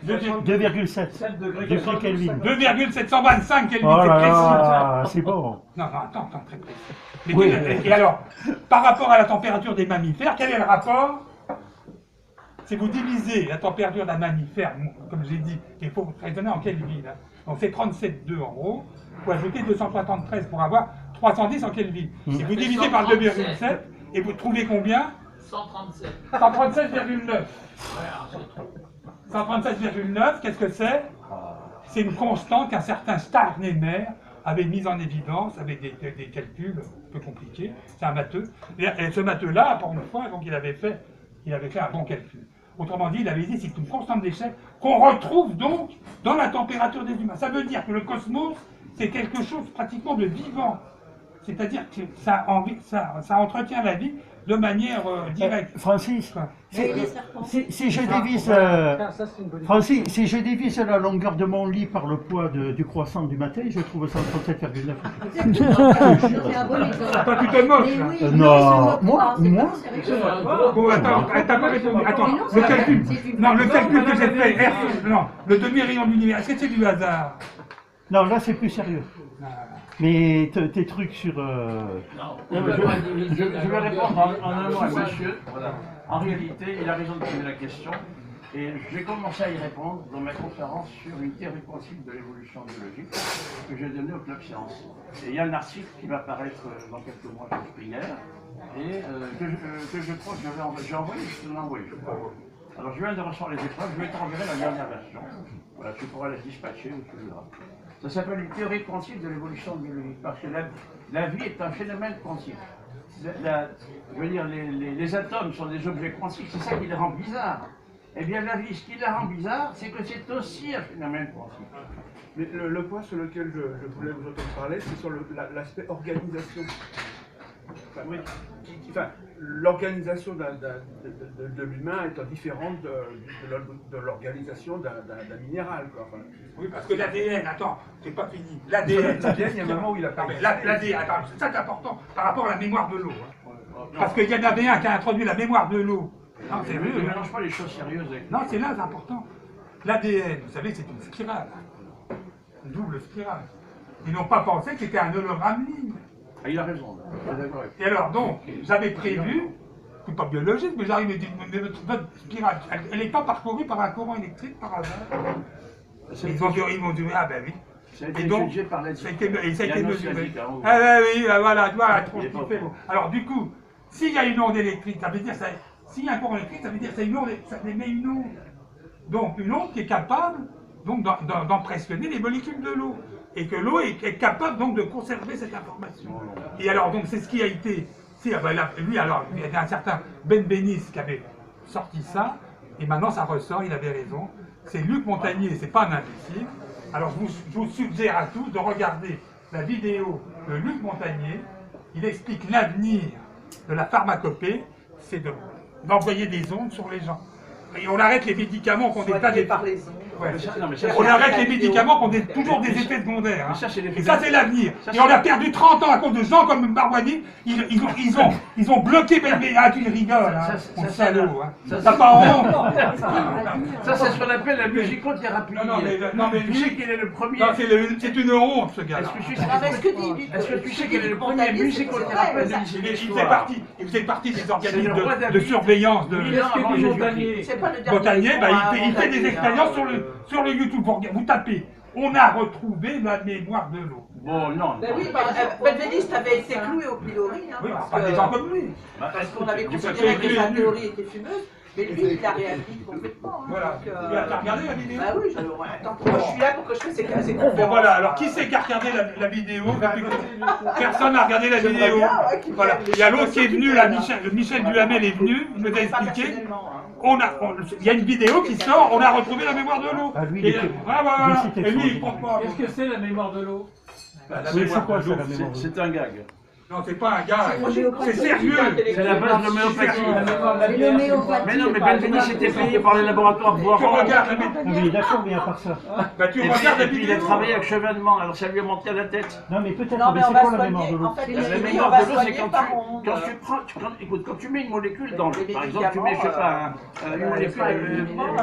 2,7 7 degrés Kelvin. 2,725 Kelvin, Oh c'est là précis. là, c'est bon. Non, attends, très précis. Mais Oui. et alors, par rapport à la température des mammifères, quel est le rapport? Si vous divisez la température d'un mammifère, comme j'ai dit, il faut raisonner en Kelvin. Hein. Donc c'est 37,2 en gros. Il faut ajouter 273 pour avoir 310 en Kelvin. Si vous divisez par 2,7, et vous trouvez combien? 137. 137,9. 137,9, qu'est-ce que c'est? C'est une constante qu'un certain Starnemer avait mise en évidence avec des calculs un peu compliqués. C'est un matheux. Et ce matheux-là, pour une fois, donc il avait fait un bon calcul. Autrement dit, il avait dit c'est une constante d'échec qu'on retrouve donc dans la température des humains. Ça veut dire que le cosmos, c'est quelque chose pratiquement de vivant. C'est-à-dire que ça entretient la vie de manière directe. Francis, Quoi. si je divise, Francis, si je divise la longueur de mon lit par le poids du croissant du matin, je trouve 137,9. C'est un bon exemple. Toi, tu te moques, Mais là. oui, Non, c'est moi, pas- c'est moi, pas sérieux. Bon, attends, t'as pas répondu. Attends, Mais non, le c'est calcul. c'est une- Non, le calcul que j'ai fait, non, le demi-rayon de l'univers, est-ce que c'est du hasard? non, là c'est plus sérieux. Mais tes trucs sur... Je vais répondre en un mot à monsieur. Voilà. En réalité, il a raison de poser la question. Et j'ai commencé à y répondre dans ma conférence sur une théorie quantique de l'évolution biologique que j'ai donnée au Club Science. Et il y a un article qui va paraître dans quelques mois chez Springer et que je crois que j'ai envoyé, je te l'ai envoyé, je crois. Alors je viens de recevoir les épreuves, je vais t'enverrer la dernière version. Voilà, tu pourras la dispatcher où tu voudras. Ça s'appelle une théorie quantique de l'évolution biologique, parce que la vie est un phénomène quantique. Je veux dire, les atomes sont des objets quantiques, c'est ça qui les rend bizarres. Eh bien, la vie, ce qui la rend bizarre, c'est que c'est aussi un phénomène quantique. Mais le point sur lequel je voulais vous entendre parler, c'est sur l'aspect organisation. Enfin, oui, qui enfin, l'organisation de l'humain étant différente de l'organisation d'un minéral. Quoi. Enfin, Oui, parce que l'ADN, attends, c'est pas fini. L'ADN, il y a un moment où il a pas. L'ADN, attends, c'est ça qui est important par rapport à la mémoire de l'eau. Hein. Parce qu'il y en avait un qui a introduit la mémoire de l'eau. Non, c'est Ne mélange pas les choses sérieuses avec. Non, c'est là, c'est important. L'ADN, vous savez, c'est une spirale. Une double spirale. Ils n'ont pas pensé que c'était un hologramme libre. Ah, il a raison. Là. Et alors, donc, j'avais prévu, je ne suis pas biologiste, mais j'arrive à dire, votre spirale, elle n'est pas parcourue par un courant électrique par hasard. Ils m'ont dit, ah ben oui. Ça a été Et donc, étudié par la ça a été mesuré. Diagnostic, hein, Ah ben oui, voilà, tu vois, trop Il est ce pas qu'il fait. faux. Alors du coup, s'il y a une onde électrique, ça veut dire ça. S'il y a un courant électrique, ça veut dire que c'est une onde, ça émet une onde. Donc une onde qui est capable donc d'impressionner les molécules de l'eau. Et que l'eau est capable donc de conserver cette information. Et alors donc c'est ce qui a été. Ah ben là, lui alors, il y avait un certain Ben Bennis qui avait sorti ça, et maintenant ça ressort, il avait raison. C'est Luc Montagnier, c'est pas un imbécile. Alors je vous suggère à tous de regarder la vidéo de Luc Montagnier. Il explique l'avenir de la pharmacopée, c'est d'envoyer des ondes sur les gens. Et on arrête les médicaments qu'on n'est pas des... par les ondes. Ouais. Non, mais ça, On arrête les médicaments qui ont toujours des effets secondaires. Hein. ça, c'est Et ça, c'est l'avenir. Et on a perdu 30 ans à cause de gens comme Barwani. Ils ont bloqué Belvé. Ah, tu rigoles, hein. Mon salaud. Hein. T'as pas honte. Ça, c'est ce qu'on appelle la musicothérapie. Non, mais Tu sais quel est le premier. non, c'est une honte, ce gars-là. Est-ce que tu sais quel est le premier musicothérapeute de l'histoire? Il faisait partie des organismes de surveillance de Montagnier. C'est pas le dernier. Montagnier. Il fait des Montagnier, expériences hein. sur le YouTube. Vous tapez. On a retrouvé la mémoire de l'eau. Bon, non. Ben oui, Benveniste avait été cloué au pilori. Hein, Oui, parce pas que- des gens comme lui. Parce qu'on avait Du considéré côté que sa nul. théorie était fumeuse, mais lui, il a réagi complètement. Hein, Voilà. donc, Tu as regardé la vidéo? Bah oui, attends, pourquoi je suis là pour que je fasse ces conférences? Bon voilà, alors qui c'est qui a regardé la vidéo? Personne n'a regardé la vidéo. bien, ouais, qui Voilà. fait- Il y a l'autre qui est venu, là, Michel Duhamel est venu, il nous a Pas expliqué. personnellement, hein. Il y a une vidéo qui sort, on a retrouvé la mémoire de l'eau. Ah, lui, il Et, était- voilà. lui, c'était Et lui, il extraordinaire. prend pas. Qu'est-ce que c'est la mémoire de l'eau? La Oui, mémoire c'est quoi de ça, l'eau, la mémoire de l'eau? C'est un gag. Non, c'est pas un gars. C'est C'est sérieux. C'est la base de l'homéopathie. Et l'homéopathie. Mais non, mais Benveniste c'était payé par les laboratoires pour Tu regardes la vidéo. Ah, mais d'accord, mais à part ça. Bah, tu Et regardes la puis il a vidéo. travaillé avec Chevènement, alors ça lui a monté à la tête. Non, mais peut-être, Non, mais mais on c'est va quoi la mémoire de soigner. l'eau? En fait, La il dit, mémoire on va de l'eau, c'est soigner par onde. quand tu mets une molécule dans l'eau, Les par exemple, tu mets, je sais pas, une molécule, médicaments,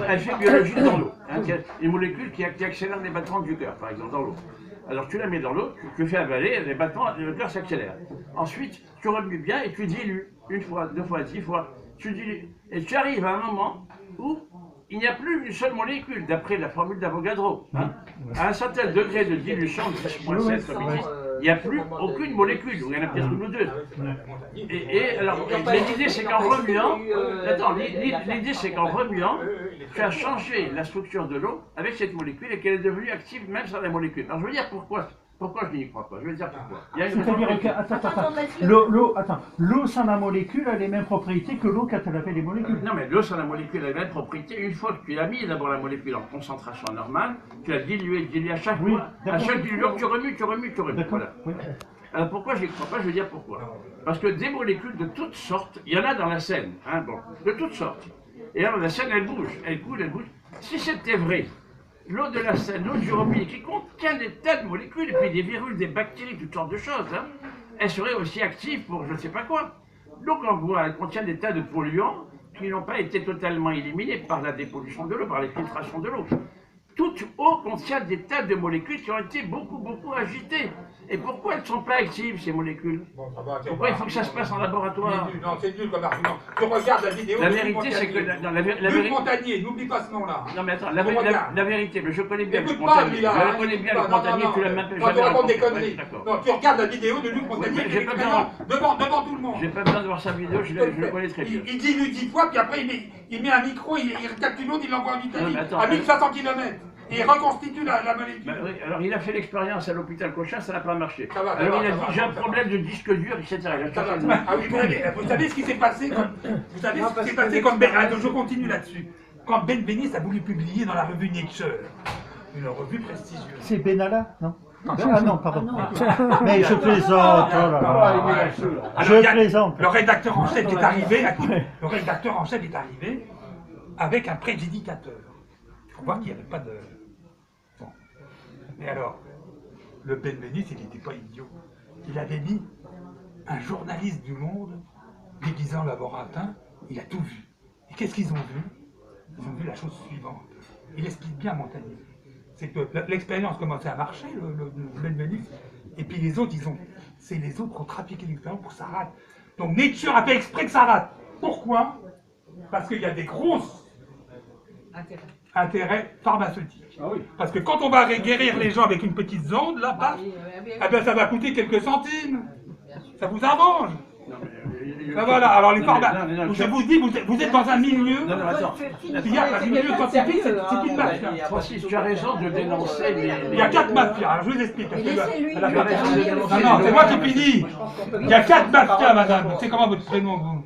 un fait biologique dans l'eau, hein, une molécule qui accélère les battements du cœur, par exemple, dans l'eau. Alors tu la mets dans l'eau, tu fais avaler, les battements, le cœur s'accélère. Ensuite, tu remues bien et tu dilues, une fois, deux fois, 10 fois, tu dilues. Et tu arrives à un moment où il n'y a plus une seule molécule, d'après la formule d'Avogadro. Hein. À un certain degré de dilution, 10.7 comme il dit, il n'y a plus aucune molécule, ou il y en a peut-être une ou deux. Et alors, l'idée c'est qu'en remuant, attends, l'idée c'est qu'en remuant, tu as changé la structure de l'eau avec cette molécule et qu'elle est devenue active même sans la molécule. Alors je veux dire pourquoi je n'y crois pas. Je vais dire pourquoi. Il y a une C'est-à-dire raison. que, attends, l'eau sans la molécule a les mêmes propriétés que l'eau quand elle avait les molécules. Non, mais l'eau sans la molécule a la même propriété. Une fois que tu as mis d'abord la molécule en concentration normale, tu l'as diluée à chaque Oui, fois. À d'accord. chaque dilution, tu remues. D'accord. Voilà. Oui. Alors pourquoi je n'y crois pas? Je vais dire pourquoi. Parce que des molécules de toutes sortes, il y en a dans la Seine, hein, bon, de toutes sortes. Et alors la Seine, elle bouge, elle coule, elle bouge. Si c'était vrai, l'eau de la Seine, l'eau du robinet, qui contient des tas de molécules, et puis des virus, des bactéries, toutes sortes de choses, hein, elle serait aussi active pour je ne sais pas quoi. L'eau qu'on boit, elle contient des tas de polluants qui n'ont pas été totalement éliminés par la dépollution de l'eau, par les filtrations de l'eau. Toute eau contient des tas de molécules qui ont été beaucoup agitées. Et pourquoi elles ne sont pas actives, ces molécules? Bon, ça va, Pourquoi il faut que ça se passe en laboratoire? C'est nul, non, c'est nul comme argument. Tu regardes la vidéo. La de Luc vérité, c'est que... Montagnier. non, la Luc vérité... Montagnier, n'oublie pas ce nom-là. Non mais attends, Regarde. la vérité, mais je connais bien Écoute le pas Montagnier. lui là. Je le connais bien le Montagnier, tu l'as même Quand jamais tu racontes des rencontré. conneries. Ouais, d'accord. Non, tu regardes la vidéo de Luc Montagnier mais qui j'ai est pas expérience devant tout le monde. J'ai pas besoin de voir sa vidéo, je le connais très bien. Il dilue 10 fois, puis après il met un micro, il recapte l'autre, il l'envoie en Non, Italie mais attends, à 1500 km. Et il reconstitue la molécule. Bah oui, alors il a fait l'expérience à l'hôpital Cochin, ça n'a pas marché. Ça va, ça Alors va, il a ça dit va, j'ai un ça va. problème de disque dur, etc. Il a Ça va, cherché ça le va. nom. Ah oui, vous savez ce qui s'est passé vous savez ce qui s'est passé quand je continue là-dessus. Quand Ben Bennis a voulu publier dans la revue Nature, une revue prestigieuse. C'est Benalla, non? Ah non, pardon. Mais je plaisante, oh là là. Je Alors, plaisante. le rédacteur en chef est arrivé, le rédacteur en chef est arrivé avec un préjudicateur. Il faut voir qu'il n'y avait pas de... Bon. Et alors, le Benveniste, il n'était pas idiot. Il avait mis un journaliste du Monde, déguisé en laborantin, il a tout vu. Et qu'est-ce qu'ils ont vu? Ils ont vu la chose suivante. Il explique bien Montagnier. C'est que l'expérience commençait à marcher, le Benveniste, et puis les autres, c'est les autres qui ont trafiqué l'expérience pour que ça rate. Donc Nature a fait exprès que ça rate. Pourquoi? Parce qu'il y a des grosses intérêts pharmaceutiques. Ah oui. Parce que quand on va guérir les gens avec une petite zonde, là, paf, eh ben, ça va coûter quelques centimes. Ça vous arrange? Ben voilà, alors les pharmaceutiques, je vous dis, vous êtes dans un milieu, Non, non, attends. il y a un milieu scientifique, c'est une mafia. Francis, tu as raison de dénoncer les... Il y a 4 mafias, alors je vous explique. Parce que Laissez-lui. elle a pas raison de Non, dénoncer. Non, c'est moi qui finis. Il y a 4 mafias, madame. C'est comment votre prénom, vous?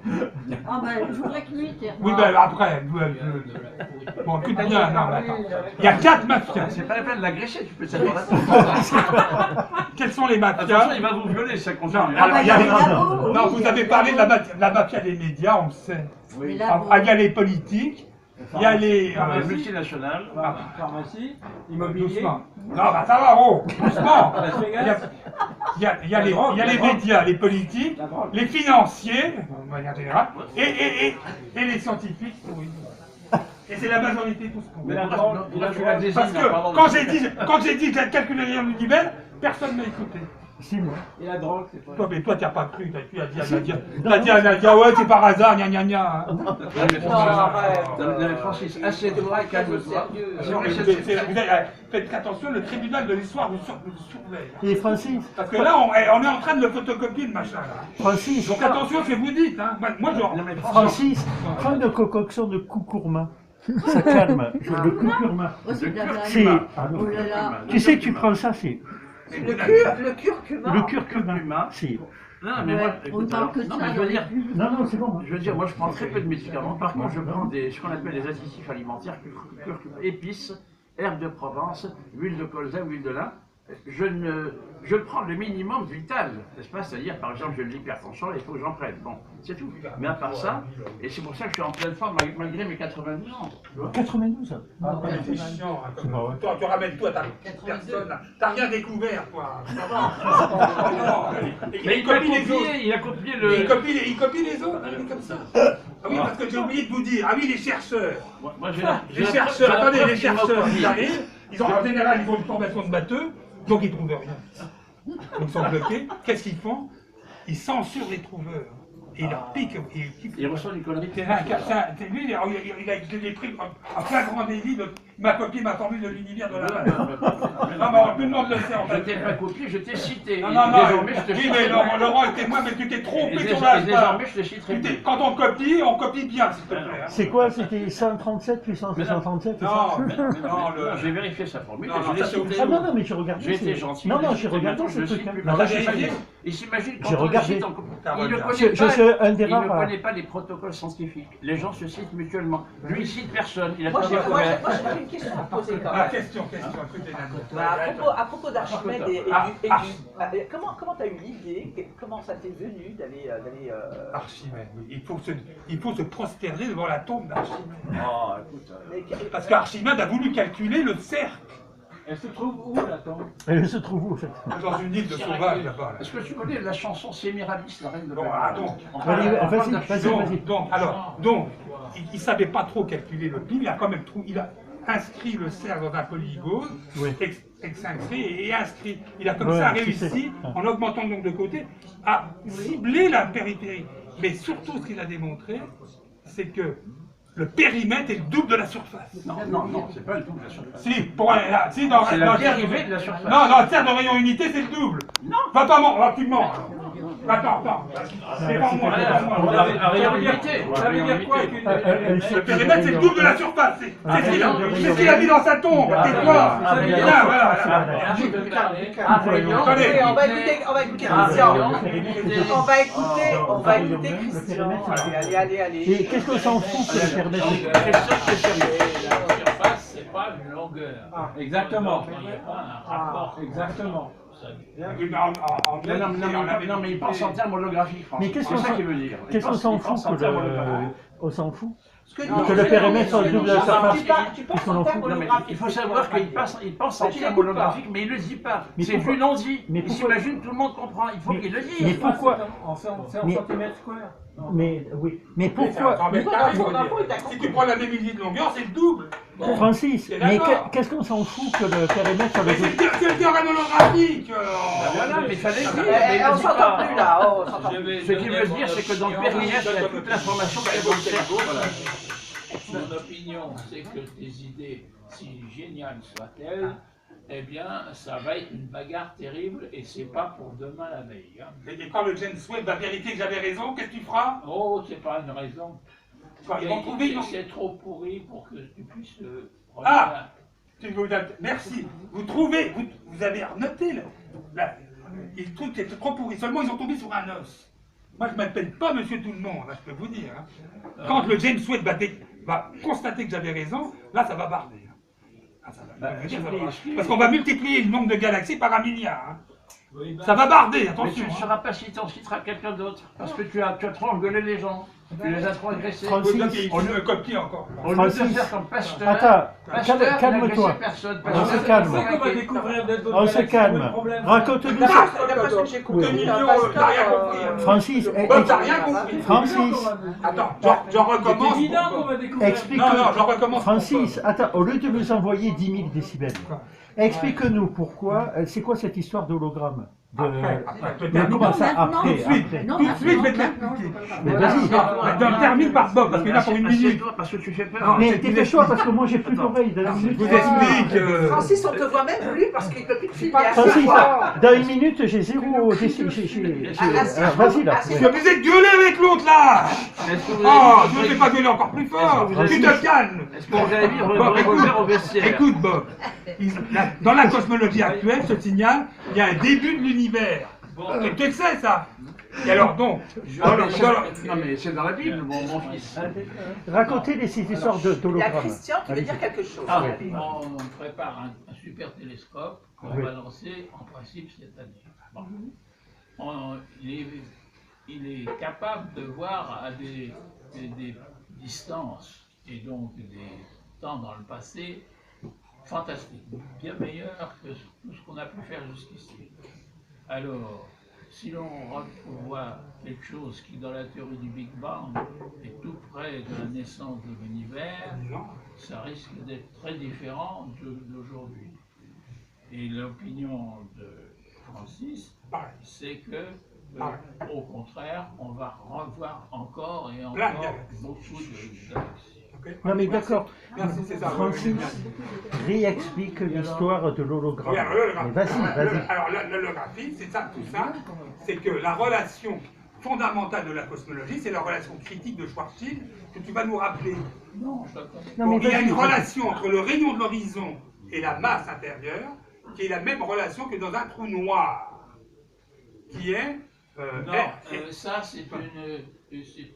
Ah ben, je voudrais que lui termine. Oui, ben après. Bon, écoute bien, non, mais attends. Il y a 4 mafias. C'est pas la peine de l'agresser, tu peux savoir. Quels sont les Attention, mafias? il va vous violer, ça Non, continue. alors, il y a les... Bravo, Non, oui, vous avez parlé de la mafia des médias, on le sait. Mais Ah, là, il y a les politiques, il y a les... Les multinationales. Pharmacie, immobilier. Doucement. Non, bah ça va, oh, doucement. Il y a les médias, les politiques, les financiers, de manière générale, et les scientifiques. Oui. Et c'est la majorité tous qu'on Mais veut. là, tu la désignes. Parce que quand j'ai dit calculer l'univers, personne ne m'a écouté. Si, moi. Et la drogue, c'est pas. Toi, mais toi, tu n'as pas cru, tu as dit à Nadia, ouais, c'est par hasard, gna gna gna. Hein. Non, mais Francis, assieds-toi et calme-toi. Faites attention, le tribunal de l'histoire vous surveille. Et Francis, Parce que là, on est en train de le photocopier, le machin, là. Francis, Donc attention à ce que vous dites, hein. Moi, genre... Non, mais Francis, prends une concoction de coucourma. Ça calme. Le coucourma. oh, c'est de la blague. C'est... ah non. Oh là là. Tu sais, tu prends ça, c'est... Le curcuma. Le curcuma. C'est... Non, mais moi, Ouais, on écoute, parle alors, que de non, ça mais je dans veux les dire, pubs. Non, c'est bon. je veux dire, moi je prends très peu de médicaments. Par contre, je prends ce qu'on appelle des additifs alimentaires, épices, herbes de Provence, huile de colza, huile de lin. Je prends le minimum vital, n'est-ce pas? C'est-à-dire, par exemple, j'ai de l'hypertension, il faut que j'en prenne. Bon, c'est tout. Mais à part ça, et c'est pour ça que je suis en pleine forme malgré mes 92 ans. Tu vois. 92. C'est chiant, hein, comme... Toi, tu ramènes tout à ta personne, là. T'as rien découvert, toi. Ça va. Mais il a copié le... Il copie les autres, il est comme ça. Ah oui, parce que j'ai oublié de vous dire, ah oui, les chercheurs. Moi, Les chercheurs, attendez, les chercheurs, ils arrivent, en général, ils ont une formation de matheux, donc ils trouvent rien. Donc ils sont bloqués. Qu'est-ce qu'ils font? Ils censurent les trouveurs. Et ils leur piquent. Il reçoit une connerie. Lui, il a pris en flagrant délit, il m'a copié ma formule de l'univers de la maths. Non, mais tout le monde le sait en Je fait. t'ai pas copié, je t'ai cité. Non, Et non, désormais, je te oui, cite. mais Laurent était moi, mais tu t'es trompé Et sur la désormais, je te citerai plus. Quand on copie bien, s'il te plaît. Hein. C'est quoi? C'était 137 puissance 237, c'est ça? Non, J'ai vérifié sa formule, Non, et non, je l'ai ça, c'est cité. Ah non, mais j'ai regardé. J'ai été c'est- gentil. Non, non, je j'ai l'ai regardé cité, ce je le truc-là. cite plus. Non, là, J'ai j'ai pas vérifié. dit. Il s'imagine J'ai quand on le regardé. cite, il ne Je connaît suis pas. un Il des ne rares. connaît pas les protocoles scientifiques. Les gens se citent mutuellement. Lui, il cite personne. Il a Moi, pas j'ai découvert. une question à poser quand Ah, même. question, écoutez, Bah, à propos d'Archimède et du... Comment tu as eu l'idée, comment ça t'est venu d'aller... Archimède, il faut se prosterner devant la tombe d'Archimède. Oh, écoute. Parce qu'Archimède a voulu calculer le cercle Elle se trouve où, la tombe? Elle se trouve où, en fait? dans une île de sauvages là-bas. Là. Est-ce que tu connais la chanson Sémiramis, la reine de Bon, Babylone? Donc, il ne savait pas trop calculer le PIB, il a inscrit le cercle dans un polygone, Oui. inscrit et inscrit. Il a comme Ouais, ça tu réussi, sais. en augmentant le nombre de côtés, à cibler la périphérie. Mais surtout, ce qu'il a démontré, c'est que le périmètre est le double de la surface. Non, c'est pas le double de la surface. Si, dans C'est la dérivée de la surface. Non, dans le cercle de rayon unité, c'est le double. Non. Va pas mentir, tu mens. Attends. C'est pas moi. La rayon unité. Ça veut dire quoi qu'une... Le périmètre, c'est le double de la surface. C'est ce qu'il a mis dans sa tombe. Tais-toi. Là, voilà. Attendez. On va écouter Christian. On va écouter Christian. Allez. Et qu'est-ce qu'on s'en fout que la Terre Question, c'est sérieux. La surface, c'est pas une longueur. Exactement. Il n'y a pas un rapport. Exactement. Ça- Oui, mais Non, mais il pense en termes holographiques, François. Mais qu'est-ce C'est qu'on ça s'en- qu'il veut dire. Qu'est-ce qu'on Il s'en pense fout en que termes holographiques. on s'en fout Que le périmètre soit double la surface. Tu penses en termes Non, mais holographiques. il faut savoir qu'il pense en Tu termes l'écoutes holographiques, mais il ne le dit pas. Mais C'est pourquoi- vu non dit. mais Il pourquoi- s'imagine, tout le monde comprend. Il faut qu'il le Mais dise. pourquoi C'est en Mais- centimètres squares. Mais oui, mais Oui, c'est un pourquoi mètre Pourquoi carré, ton faut dire. info est à Si tu prends la même unité de longueur, c'est le double. Francis, C'est mais d'accord. qu'est-ce qu'on s'en fout que le périmètre soit Mais le double c'est le théorème holographique. Voilà, mais il fallait le dire. Eh, mais il on le dit s'entend pas. plus là, oh, on s'entend Je plus. vais Ce qu'il donner veut mon dire, c'est que dans le opinion. périmètre, il y a toute l'information qu'il y a dans le cerveau. Voilà. Mon opinion, c'est que tes idées, si géniales soient-elles, eh bien, ça va être une bagarre terrible et c'est pas pour demain la veille. Hein. Et quand le James Webb va vérifier que j'avais raison, qu'est-ce que tu feras? Oh, c'est pas une raison. Ils vont trouver une... C'est trop pourri pour que tu puisses le. Ah! Merci. Vous trouvez, vous avez noté là. Ils trouvent que c'est trop pourri. Seulement, ils ont tombé sur un os. Moi, je ne m'appelle pas Monsieur Tout le Monde, là, je peux vous dire. Hein. Quand le James Webb va constater que j'avais raison, là, ça va barder. Hein. Ah, ça va, je veux dire, ça va barder. Parce qu'on va multiplier le nombre de galaxies par 1 milliard. Hein. Ça va barder, Mais attention. tu ne Hein. sauras pas si tu en citeras quelqu'un d'autre. Parce que tu as trop engueulé les gens. Tu les as trop agressés. Francis, On me copie encore. Au lieu de Francis, faire comme Pasteur, Attends, Pasteur calme-toi. n'agressait personne. On se Pasteur calme. n'a On va pas été- découvrir d'autres On se galaxies, calme. où est le problème Raconte-nous D'après ça. d'après ce que j'ai compris, Oui. Pascal, T'as rien compris, hein. Francis, Bon, t'as rien compris. Francis, Attends, j'en recommence. C'est évident qu'on va découvrir. explique. Non, j'en recommence. Francis, attends, au lieu de nous envoyer 10 000 décibels, explique-nous pourquoi, c'est quoi cette histoire d'hologramme Après, Mais comment ça, Maintenant, après, tout de suite. après Non, Tout de suite, je vais te maintenant, l'expliquer. Mais voilà. vas-y. On termine par Bob, parce qu'il est là pour une minute. Assieds-toi parce que tu fais peur. Mais dépêche-toi parce que moi j'ai plus d'oreilles. Dans une Je minute. vous explique. Francis, on te voit même plus parce qu'il ne peut plus te filmer. Francis, dans une minute j'ai zéro. Alors vas-y là. Je suis obligé de gueuler avec l'autre là. Est-ce que vous Oh, avez je ne vu- vais pas gueuler encore plus fort. Tu te calmes. Est-ce que vous avez vu Bon, Revolver au vestiaire? Écoute Bob, dans la cosmologie actuelle, ce signal, il y a un début de l'univers. Et tu le sais ça. Et alors donc, Non mais c'est dans la Bible, mon fils. Racontez les histoires Il y a d'hologrammes. Christian qui veut dire quelque chose. Ah, On prépare un super télescope qu'on Oui. va lancer en principe cette année. Bon. Il est capable de voir à des distances et donc des temps dans le passé fantastiques, bien meilleurs que tout ce qu'on a pu faire jusqu'ici. Alors, si l'on voit quelque chose qui, dans la théorie du Big Bang, est tout près de la naissance de l'univers, ça risque d'être très différent d'aujourd'hui. Et l'opinion de Francis, c'est que, au contraire, on va revoir encore et encore beaucoup de galaxies. Non mais d'accord. Merci, c'est ça. Francis réexplique l'histoire de l'hologramme. Oui, alors, l'hologramme. Mais vas-y, vas-y. Alors, l'holographie, c'est ça, tout ça, c'est que la relation fondamentale de la cosmologie, c'est la relation critique de Schwarzschild que tu vas nous rappeler. Non, je la connais. Non, mais Il y a vas-y, une vas-y. relation entre le rayon de l'horizon et la masse intérieure qui est la même relation que dans un trou noir, qui est Non, R. ça c'est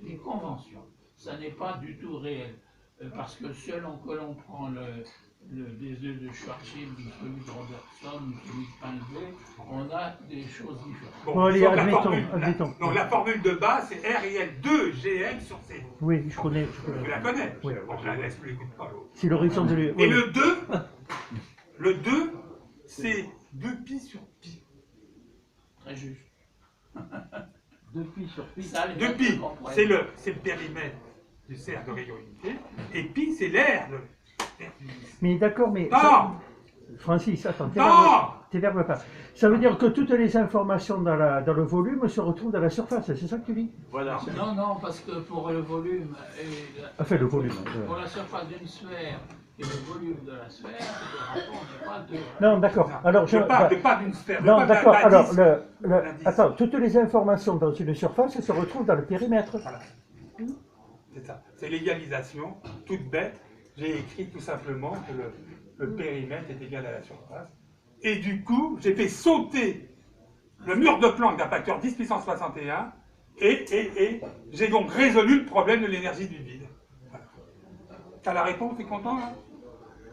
une convention. Ça n'est pas du tout réel. Parce que selon que l'on prend des œufs de Schwarzschild, celui de Robertson, celui de Pingley, on a des choses différentes. Bon, allez, donc admettons. Donc la formule de base, c'est R égale 2 GM sur C. Oui, je connais. Tu la connais? Oui. Bon, je la laisse, tu l'écoutes pas l'autre. C'est l'horizon de Et oui. le 2, c'est 2pi sur pi. Très juste. 2pi sur pi. Ça, les 2pi, autres comprennent. c'est le périmètre du cercle de rayon unité, et pi, c'est l'air de... Mais d'accord, mais. Non! Francis, attends, Non! t'énerve pas. Ça veut dire que toutes les informations dans le volume se retrouvent dans la surface, c'est ça que tu dis? Voilà. Non, non, parce que pour le volume et Enfin, le volume. pour la surface d'une sphère et le volume de la sphère, le rapport n'est pas de... Non, d'accord. Alors, Je parle pas d'une sphère, je Non, parle d'accord. d'un Alors, disque. L'indice. attends, toutes les informations dans une surface se retrouvent dans le périmètre. Voilà. C'est ça. C'est l'égalisation, toute bête. J'ai écrit tout simplement que le périmètre est égal à la surface. Et du coup, j'ai fait sauter le mur de Planck d'un facteur 10 puissance 61 et j'ai donc résolu le problème de l'énergie du vide. Voilà. T'as la réponse, t'es content là?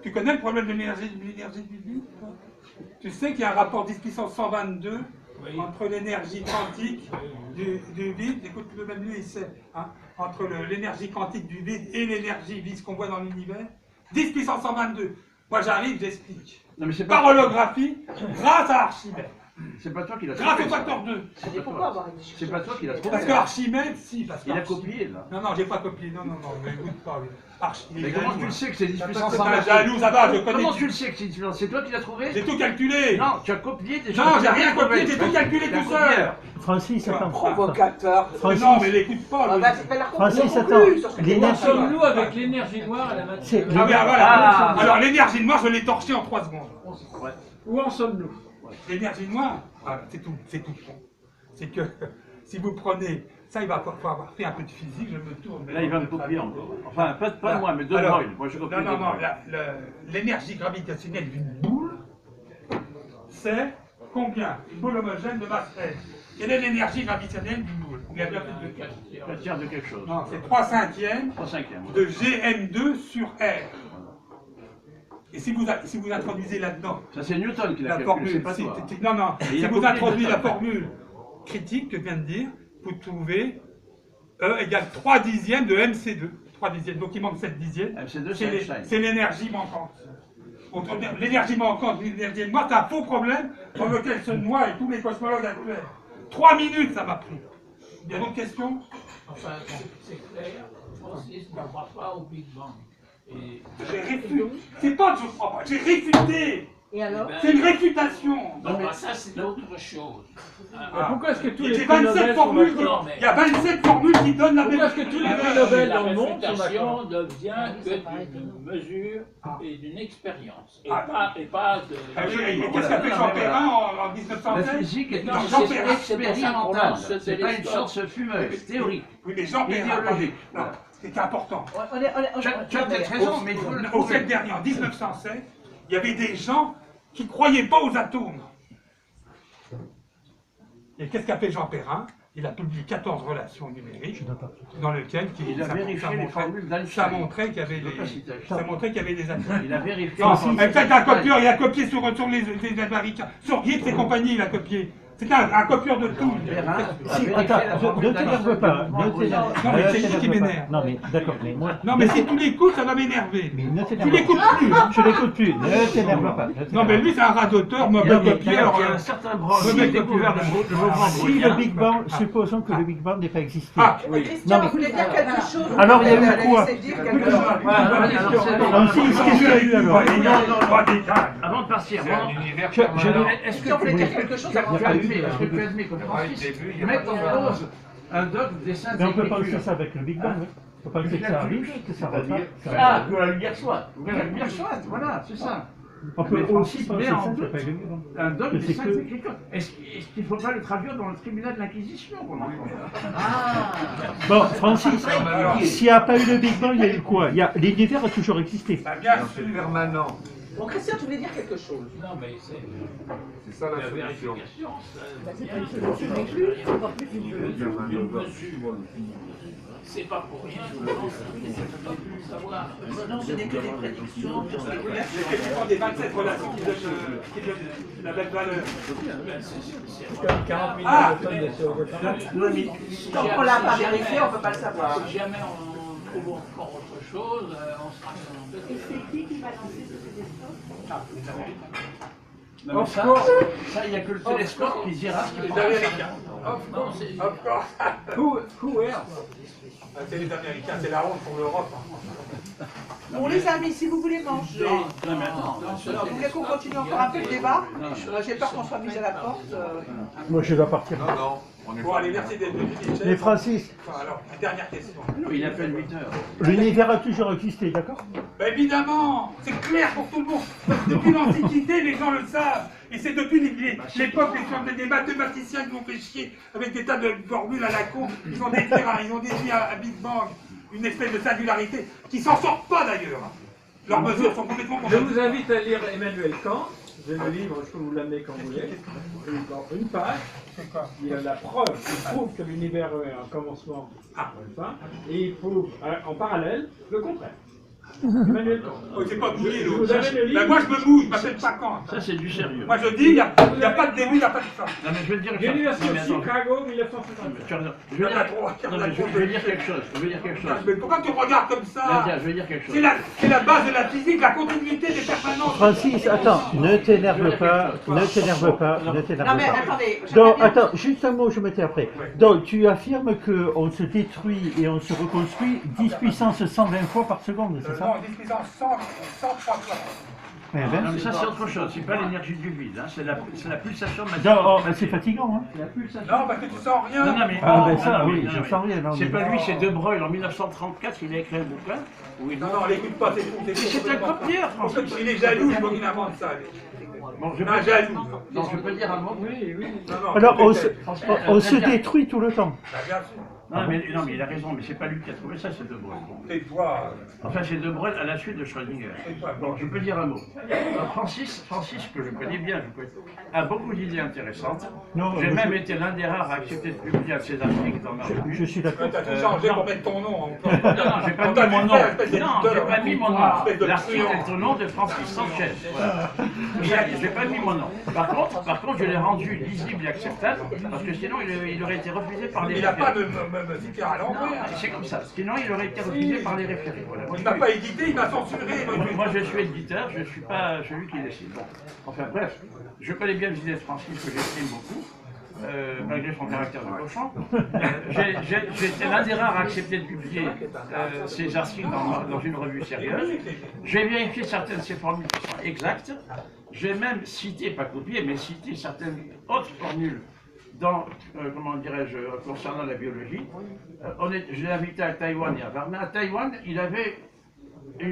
Tu connais le problème de l'énergie du vide, toi? Tu sais qu'il y a un rapport 10 puissance 122 entre l'énergie quantique du vide, écoute-le même lui, il sait, hein, entre l'énergie quantique du vide et l'énergie vide qu'on voit dans l'univers. 10 puissance 122. Moi j'arrive, j'explique. Par holographie, grâce à Archimède. C'est pas toi qui l'as Grâce trouvé. au facteur 2. C'est pas toi qui l'as trouvé. Parce qu'Archimède, si. Parce Il a copié là. Non, j'ai pas copié. Non, mais écoute pas. Mais comment tu le sais que c'est 10 puissance C'est 122? un jaloux, ça va, je connais. Comment tu le sais que c'est 10 puissance? C'est toi qui l'as trouvé? J'ai tout calculé. Non, tu as copié des choses. Non, j'ai rien copié, j'ai tout calculé tout seul. Francis, attends. Provocateur. Francis, Non, mais l'écoute pas. Ah, lui. Francis, attends. Où L'énergie. sommes-nous avec l'énergie noire à la matière? C'est- Ah, mais voilà. Alors, l'énergie noire, je l'ai torchée en 3 secondes. Où en sommes-nous? L'énergie noire, voilà, c'est tout con. C'est que si vous prenez, ça, il va faut avoir fait un peu de physique, je me tourne. Là, il va me copier encore. Enfin, pas moi, mais Alors, donne-moi une. Moi, je copie. Non, l'énergie gravitationnelle d'une boule, c'est combien? Une boule homogène de masse R. Quelle est l'énergie gravitationnelle d'une boule? Il y a bien fait de cas. Le tiers de quelque chose. Non, c'est 3/5 3/5. de Gm2 sur R. Et si vous introduisez là-dedans Ça, c'est Newton qui l'a la calculé, formule, c'est pas toi. non, Et si il a vous copié introduisez Newton. la formule critique que je viens de dire, vous trouvez E égale 3 dixièmes de MC2. 3 dixièmes, donc il manque 7 dixièmes. MC2, c'est Einstein. C'est l'énergie manquante. L'énergie manquante, l'énergie noire, c'est un faux problème dans lequel se noient et tous les cosmologues actuels. 3 minutes, ça m'a pris. Il y a d'autres questions? Enfin, c'est clair, Francis ne croit pas au Big Bang. Et J'ai réfuté. C'est pas que je crois pas, j'ai réfuté. Et alors? C'est une réfutation. non, mais ça, c'est autre chose. Pourquoi est-ce que tous Il les y a prix 27 Nobel sont formules, d'accord? il y a 27 formules qui donnent la même. Pourquoi est-ce que tous les prix Nobel La dans le monde sont réfutation d'accord? ne vient que d'une mesure et d'une expérience. Et Ah. pas de. Ah oui, et qu'est-ce qu'a fait Jean Perrin en La 1916? physique est une Non, science c'est- expérimentale. c'est C'est pas une télescope. science fumeuse, théorique. Oui, mais Jean Perrin, Idéologique. non, c'est important. Tu as peut-être raison, mais il faut le Au prouver. siècle dernier, en 1916, il y avait des gens qui ne croyaient pas aux atomes. Et qu'est-ce qu'a fait Jean Perrin? Il a publié 14 relations numériques dans lesquelles Il a vérifié les formules d'Einstein. ça montrait qu'il y avait des atomes. Il a vérifié. Non, les mais peut-être un copieur, il a copié sur les Américains. Sur Gibbs et compagnie, il a copié. C'est un copieur de tout. Perrin a Si, vérifié attends, la formule ne t'énerve d'Einstein. pas. Ne t'énerve Non, mais c'est ne lui qui t'énerve pas. m'énerve. Non, mais d'accord, mais moi. Non, mais si tu l'écoutes, ça va m'énerver. Mais ne Tu t'énerve l'écoutes pas. plus. Je l'écoute plus. Ne t'énerve pas. Non, mais lui, c'est un radoteur, mauvais Non, mais copieur. Il y a un certain branche qui a découvert le mouvement Si brownien. le Big Bang, supposons que le Big Bang n'ait pas existé. Ah, Christian, Non, mais- vous voulez dire quelque chose? Alors, il y a eu quoi? Laissez dire quelque chose. Francis, qu'est-ce qu'il y a eu alors? Avant de partir, C'est un univers Je- je- permanent. est-ce Christian, que vous voulez dire quelque chose avant de partir? est-ce que tu admets que Francis mette en cause un dogme des saintes Mais on peut penser écritures? ça avec le Big Bang, oui. On peut penser que ça arrive, que ça repart. Ah, que la lumière soit. Que la lumière soit, voilà, c'est ça. On peut Mais aussi Francis penser met ça, en c'est doute pas le Big Bang. un dogme Mais des c'est saintes que- écritures. Est-ce qu'il ne faut pas le traduire dans le tribunal de l'Inquisition qu'on entend? Bon, Francis, s'il n'y a pas eu le Big Bang, il y a eu quoi? L'univers a toujours existé. bah, bien C'est sûr. permanent. Bon, Christian, tu voulais dire quelque chose? Non, mais c'est C'est ça la la solution. vérification. Ça vient Permanent. d'une mesure. C'est pas pour rien, je pense que plus savoir. Non, ce n'est que des prédictions. C'est quasiment des 27 relations qui donnent la belle valeur. C'est comme 40 millions Ah de tonnes de CO2. Tant qu'on l'a pas vérifié, on ne peut pas le savoir. Si jamais on trouve encore autre chose, on sera embêté. C'est qui va lancer ce télescope? Non, mais ça, il n'y a que le télescope qui dira ce qu'il Les pense. Américains. Non, c'est Of course. Who else? Ah, c'est les Américains, c'est la honte pour l'Europe. Bon, les amis, si vous voulez manger, Non, mais attends. alors, vous voulez qu'on continue encore un peu le débat? J'ai peur qu'on soit mis à la porte. Moi, je dois partir. Non, non. On est Bon, allez, merci d'être venu, Mais Michel. Francis, Enfin, alors, la dernière question. Il appelle 8 heures. l'univers a toujours existé, d'accord? Bah, évidemment, c'est clair pour tout le monde. Depuis l'Antiquité, les gens le savent. Et c'est depuis l'époque des mathématiciens qui m'ont fait chier avec des tas de formules à la con. Ils ont déduit à Big Bang une espèce de singularité qui s'en sortent pas d'ailleurs. Leurs mesures sont complètement Je vous invite à lire Emmanuel Kant. J'ai le livre, je peux vous l'amener quand vous voulez. Dans une page, il y a la preuve, il prouve que l'univers est un commencement, une fin, et il prouve en parallèle le contraire. Emmanuel Kant. Oh, c'est pas mouillé, Vous l'autre. avez le livre. Ben, moi, je me mouille, je m'appelle pas Kant. Ça, c'est du sérieux. Moi, je dis, il n'y a pas de début, il n'y a pas de fin. Non, mais je veux dire que L'Université non, de mais attends. Chicago, Non, 1950. mais tu as raison. Je Il y veux en dire, a trop. non, mais je veux dire quelque chose. Je veux dire quelque chose. Mais pourquoi tu regardes comme ça? Nadia, je veux dire quelque chose. C'est la base de la physique, la continuité des permanences. Francis, attends, ne t'énerve pas, ne t'énerve pas, ne Non t'énerve mais pas. attendez, Donc, j'aimerais bien- attends, juste un mot, je mettais après. Donc, tu affirmes qu'on se détruit et on se reconstruit 10 puissance 120 fois par seconde, c'est ça? Non, 10 puissance 103 fois. Eh ben, Non, mais ça, c'est autre chose. C'est pas l'énergie du vide. Hein. C'est la pulsation donc, matérielle. oh, ben, c'est fatigant, hein? C'est la pulsation. Non, parce que tu sens rien. Non, non, mais. Ah, ben non, ça, non, oui, non, je mais sens rien. non, C'est mais- pas lui, c'est De Broglie. En 1934, il a écrit un bouquin où il. Non, non, l'écoute pas, c'est fou. C'est un copieur, Francis. Il est jaloux, je veux qu'il invente ça. Bon, je Non, peux jaloux. Non, je peux dire un mot. Oui, oui. Non, non, Alors, on peut-être. se, on se détruit tout le temps. Bah, bien sûr. Non, mais il a raison, mais c'est pas lui qui a trouvé ça, c'est De Broglie. Bon. C'est toi. Enfin, c'est De Broglie à la suite de Schrödinger. Bon, je peux dire un mot. Alors, Francis, que je connais bien, a beaucoup d'idées intéressantes. Non, J'ai mais même été l'un des rares à accepter de publier un de ses articles dans ma revue. je suis d'accord. T'as tout changé pour mettre ton nom. Non, j'ai pas mis mon nom. Non, j'ai pas mis mon nom. L'article est au nom de Francis Sanchez. Voilà. J'ai pas mis mon nom. Par contre, je l'ai rendu lisible et acceptable, parce que sinon, il aurait été refusé par les Il n'a pas référés. de citer à l'envers. C'est comme ça. Sinon, il aurait été refusé par les référés. Voilà. Moi, Il je m'a suis- pas édité, il m'a censuré. moi, je suis éditeur, je ne suis pas celui qui décide. Bon. Enfin bref, je connais bien les idées de Francis, que j'estime beaucoup, malgré son caractère de cochon. J'ai été l'un des rares à accepter de publier ces articles dans une revue sérieuse. J'ai vérifié certaines de ces formules qui sont exactes. J'ai même cité, pas copié, mais cité certaines autres formules dans, comment dirais-je, concernant la biologie. Je l'ai invité à Taïwan et à Varna. À Taïwan, il avait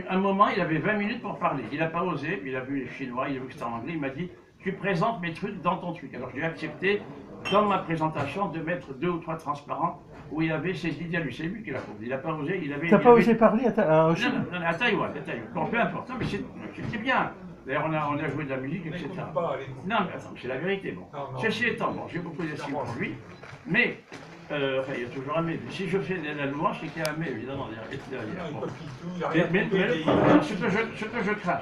un moment, il avait 20 minutes pour parler. Il n'a pas osé, puis il a vu les Chinois, il a vu que c'était en anglais, il m'a dit « Tu présentes mes trucs dans ton truc ». Alors j'ai accepté, dans ma présentation, de mettre 2 ou 3 transparents où il y avait ses idées à lui. C'est lui qui l'a fait. Il n'a pas osé, il avait... T'as il pas avait- osé parler à Non, à Taïwan. Bon, peu importe, non, mais c'était bien. D'ailleurs, on a joué de la musique, etc. Non, mais attends, c'est la vérité, bon. Ceci étant, bon, j'ai beaucoup d'estime pour lui, mais, enfin, il y a toujours un mais. Si je fais de la louange, c'est qu'il y a un mais, évidemment, derrière. Bon. Mais le problème, ce que je crains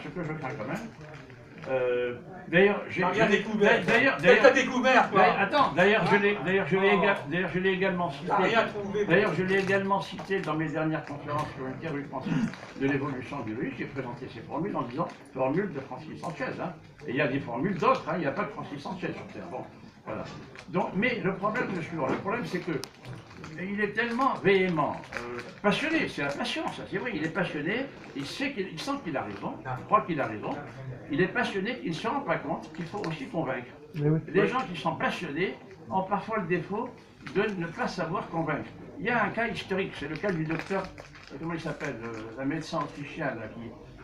quand même, d'ailleurs, j'ai... Rien découvert. D'ailleurs, T'as découvert, toi. attends, d'ailleurs, je l'ai également cité. T'as rien trouvé. D'ailleurs, je l'ai également cité dans mes dernières conférences sur l'interview Francis de l'évolution biologique. J'ai présenté ces formules en disant formule de Francis Sanchez. Hein. Et il y a des formules d'autres, hein. Il n'y a pas que Francis Sanchez sur Terre. Bon, voilà. Donc, mais le problème est le suivant. Le problème, c'est que il est tellement véhément, passionné, c'est la passion, ça, c'est vrai, il est passionné, il sent qu'il a raison, il croit qu'il a raison, il est passionné, il ne se rend pas compte qu'il faut aussi convaincre. Mais oui. Les gens qui sont passionnés ont parfois le défaut de ne pas savoir convaincre. Il y a un cas historique, c'est le cas du docteur, comment il s'appelle, un médecin autrichien là,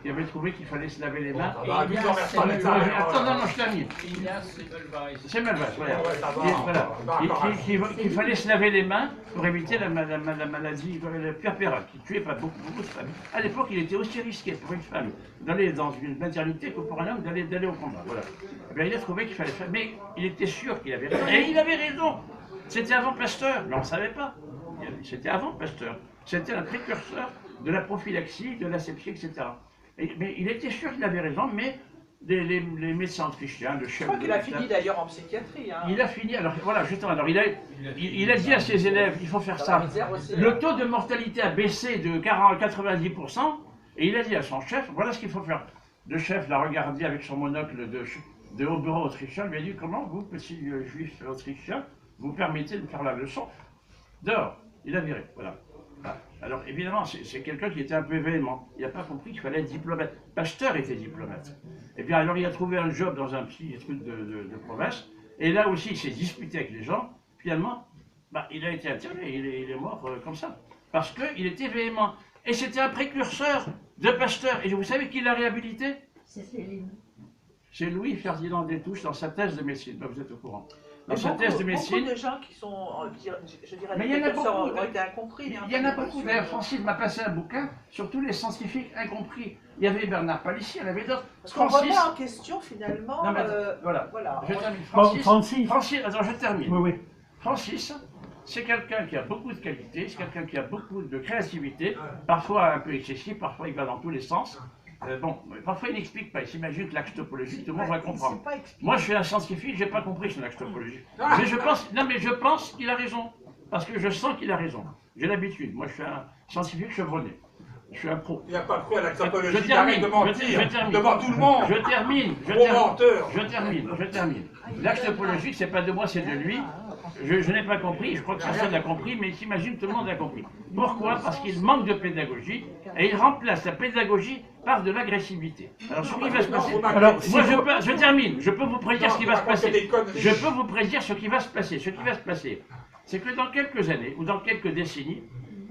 qui avait trouvé qu'il fallait se laver les mains. Attends, non, je termine. C'est Melvas, voilà. Qu'il fallait se laver les mains pour éviter la maladie, le puerpéral, qui tuait pas beaucoup de femmes. À l'époque, il était aussi risqué pour une femme d'aller dans une maternité que pour un homme d'aller au combat. Voilà. Eh bien, il a trouvé qu'il fallait faire, mais il était sûr qu'il avait raison. Et il avait raison. C'était avant Pasteur, mais on ne savait pas. C'était avant Pasteur. C'était un précurseur de la prophylaxie, de l'asepsie, etc. Mais il était sûr qu'il avait raison, mais les médecins autrichiens, le chef Je crois de qu'il a l'État- fini d'ailleurs en psychiatrie. Hein. Il a fini, alors voilà, justement, alors il a dit à ses élèves, il faut faire Dans ça. la misère aussi, Le hein. taux de mortalité a baissé de 90%, et il a dit à son chef, voilà ce qu'il faut faire. Le chef l'a regardé avec son monocle de haut bureau autrichien, lui a dit, comment vous, petit juif autrichien, vous permettez de faire la leçon? Dehors, il a viré, voilà. Ah, alors évidemment, c'est quelqu'un qui était un peu véhément. Il n'a pas compris qu'il fallait être diplomate. Pasteur était diplomate. Et bien alors il a trouvé un job dans un petit truc de province. Et là aussi, il s'est disputé avec les gens. Finalement, bah, il a été interné, il est mort comme ça. Parce qu'il était véhément. Et c'était un précurseur de Pasteur. Et vous savez qui l'a réhabilité? C'est Céline. C'est Louis Ferdinand Destouches dans sa thèse de médecine. Bah, vous êtes au courant. Dans Mais sa thèse de médecine. beaucoup de gens qui sont, je dirais, Mais il y en a beaucoup. ont été incompris. Hein, Il y en a beaucoup. D'ailleurs, Francis m'a passé un bouquin sur tous les scientifiques incompris. Il y avait Bernard Palissy, il y en avait d'autres. Parce qu'on remet en question finalement. Non, mais voilà. Voilà. Je termine. Francis. Francis, attends, je termine. Oui, oui. Francis c'est quelqu'un qui a beaucoup de qualités, c'est quelqu'un qui a beaucoup de créativité, parfois un peu excessif, parfois il va dans tous les sens. Bon, parfois il n'explique pas, il s'imagine que l'axe topologique, tout le monde va comprendre. Moi je suis un scientifique, j'ai pas compris son axe topologique. Mais je pense qu'il a raison, parce que je sens qu'il a raison. J'ai l'habitude, moi je suis un scientifique chevronné. Je suis un pro. Il n'y a pas cru à la topologie, Je termine, de mentir devant tout le monde. Je termine. L'axe topologique, c'est pas de moi, c'est de lui. Je n'ai pas compris, je crois que personne n'a compris, mais il s'imagine que tout le monde a compris. Pourquoi? Parce qu'il manque de pédagogie, et il remplace la pédagogie par de l'agressivité. Alors ce qui va se passer... Alors, Moi je termine, je peux vous prédire ce qui va se passer. Je peux vous prédire ce qui va se passer. Ce qui va se passer, c'est que dans quelques années, ou dans quelques décennies,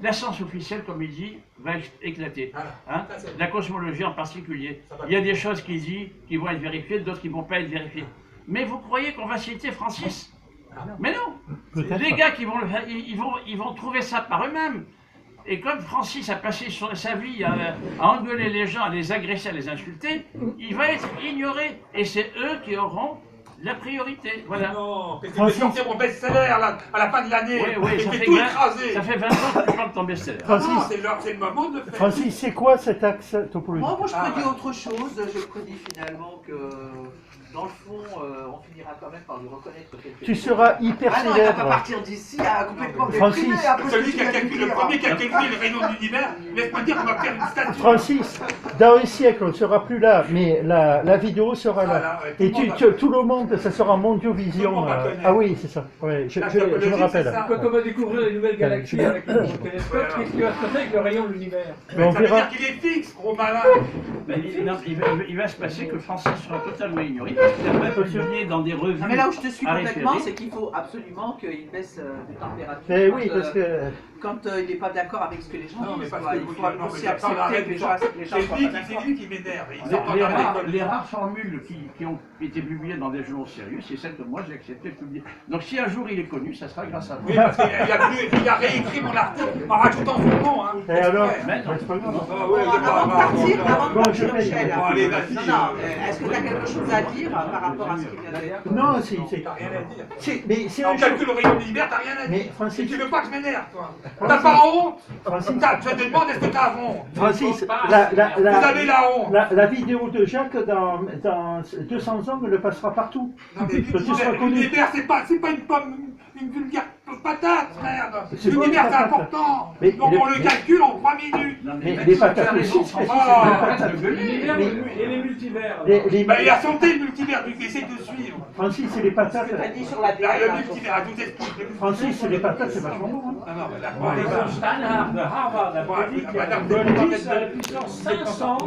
la science officielle, comme il dit, va éclater. Hein? La cosmologie en particulier. Il y a des choses qu'il dit qui vont être vérifiées, d'autres qui ne vont pas être vérifiées. Mais vous croyez qu'on va citer Francis? Mais non! Les gars qui vont le faire, ils vont trouver ça par eux-mêmes. Et comme Francis a passé sa vie à engueuler les gens, à les agresser, à les insulter, il va être ignoré. Et c'est eux qui auront la priorité. Voilà. Non, je vais sortir mon best-seller à la fin de l'année. Oui, ça fait tout écrasé. Ça fait 20 ans que tu parles de ton best-seller. Francis, c'est le moment de le faire. Francis, c'est quoi cet axe topologique? Moi, je prédis autre chose. Je prédis finalement que, dans le fond, on finira quand même par lui reconnaître quelque chose. Tu seras hyper Ah non, il va pas célèbre. partir d'ici à complètement Francis, déprimé. Après Celui ce que qui a tu viens de calculé, le dire. premier qui a calculé le rayon de l'univers, laisse-moi dire qu'on va faire une statue. Francis, dans un siècle, on ne sera plus là, mais la vidéo sera là. Voilà, ouais, Et tout le monde, ça sera Tout Mondiovision. le monde va connaître. Ah oui, c'est ça. Ouais, je me rappelle. Quand on va découvrir les nouvelles galaxies avec le télescope, qu'est-ce qui va se passer avec le rayon de l'univers? Mais on Ça veut verra. dire qu'il est fixe, gros malin. Il va se passer que Francis sera totalement ignoré. Il a même publié dans des revues. Non, mais là où je te suis à complètement, référer. c'est qu'il faut absolument qu'il baisse de température. Mais oui, parce que Quand il n'est pas d'accord avec ce que les gens Non, mais disent, parce quoi. que Il vous faut dites, non, aussi mais attends, accepter arrête, que les gens soient pas d'accord. c'est lui qui m'énerve. Il Les, sort les dans rares, l'école. les rares formules qui ont été publiées dans des journaux sérieux, c'est celles que moi j'ai accepté de publier. Donc si un jour il est connu, ça sera grâce à moi. Oui, parce qu'il a réécrit mon article en rajoutant son nom. Hein. Et alors, Mais non. c'est pas grave. Ah ouais, Bon, avant de Bon, partir, je paye. Michel, Bon, allez, vas-y. non, est-ce que tu as quelque chose à dire par rapport à ce qu'il vient de dire? Non, T'as rien à dire. mais c'est On un jour. calcule le rayon de l'univers, t'as rien à Mais dire. Et Francis, tu veux pas que je m'énerve, toi? T'as pas honte? Francis, Je te demande, est-ce que t'as honte? Francis, Vous avez la honte. la vidéo de Jacques dans 200 ans, elle passera partout. Non, mais Tu seras connu. l'univers, c'est pas une pomme, une vulgaire patate, merde. C'est bon, L'univers, une c'est patate. important. Mais Donc on le mais- calcule en 3 minutes. Non, Mais Maxime, les tu as patates raison, aussi, Francis, Ah, c'est arrête pas de de gueuler. L'univers Mais- et les multivers. les- Bah, il a sauté le multivers, donc essaye de suivre. Francis, c'est les patates. Tu as dit sur la Là, Terre. le multivers, à tout explique. Francis, c'est les patates, c'est vachement bon. Hein. Ah non, mais là, Steinhardt de Harvard a prédit qu'il y a une puissance 500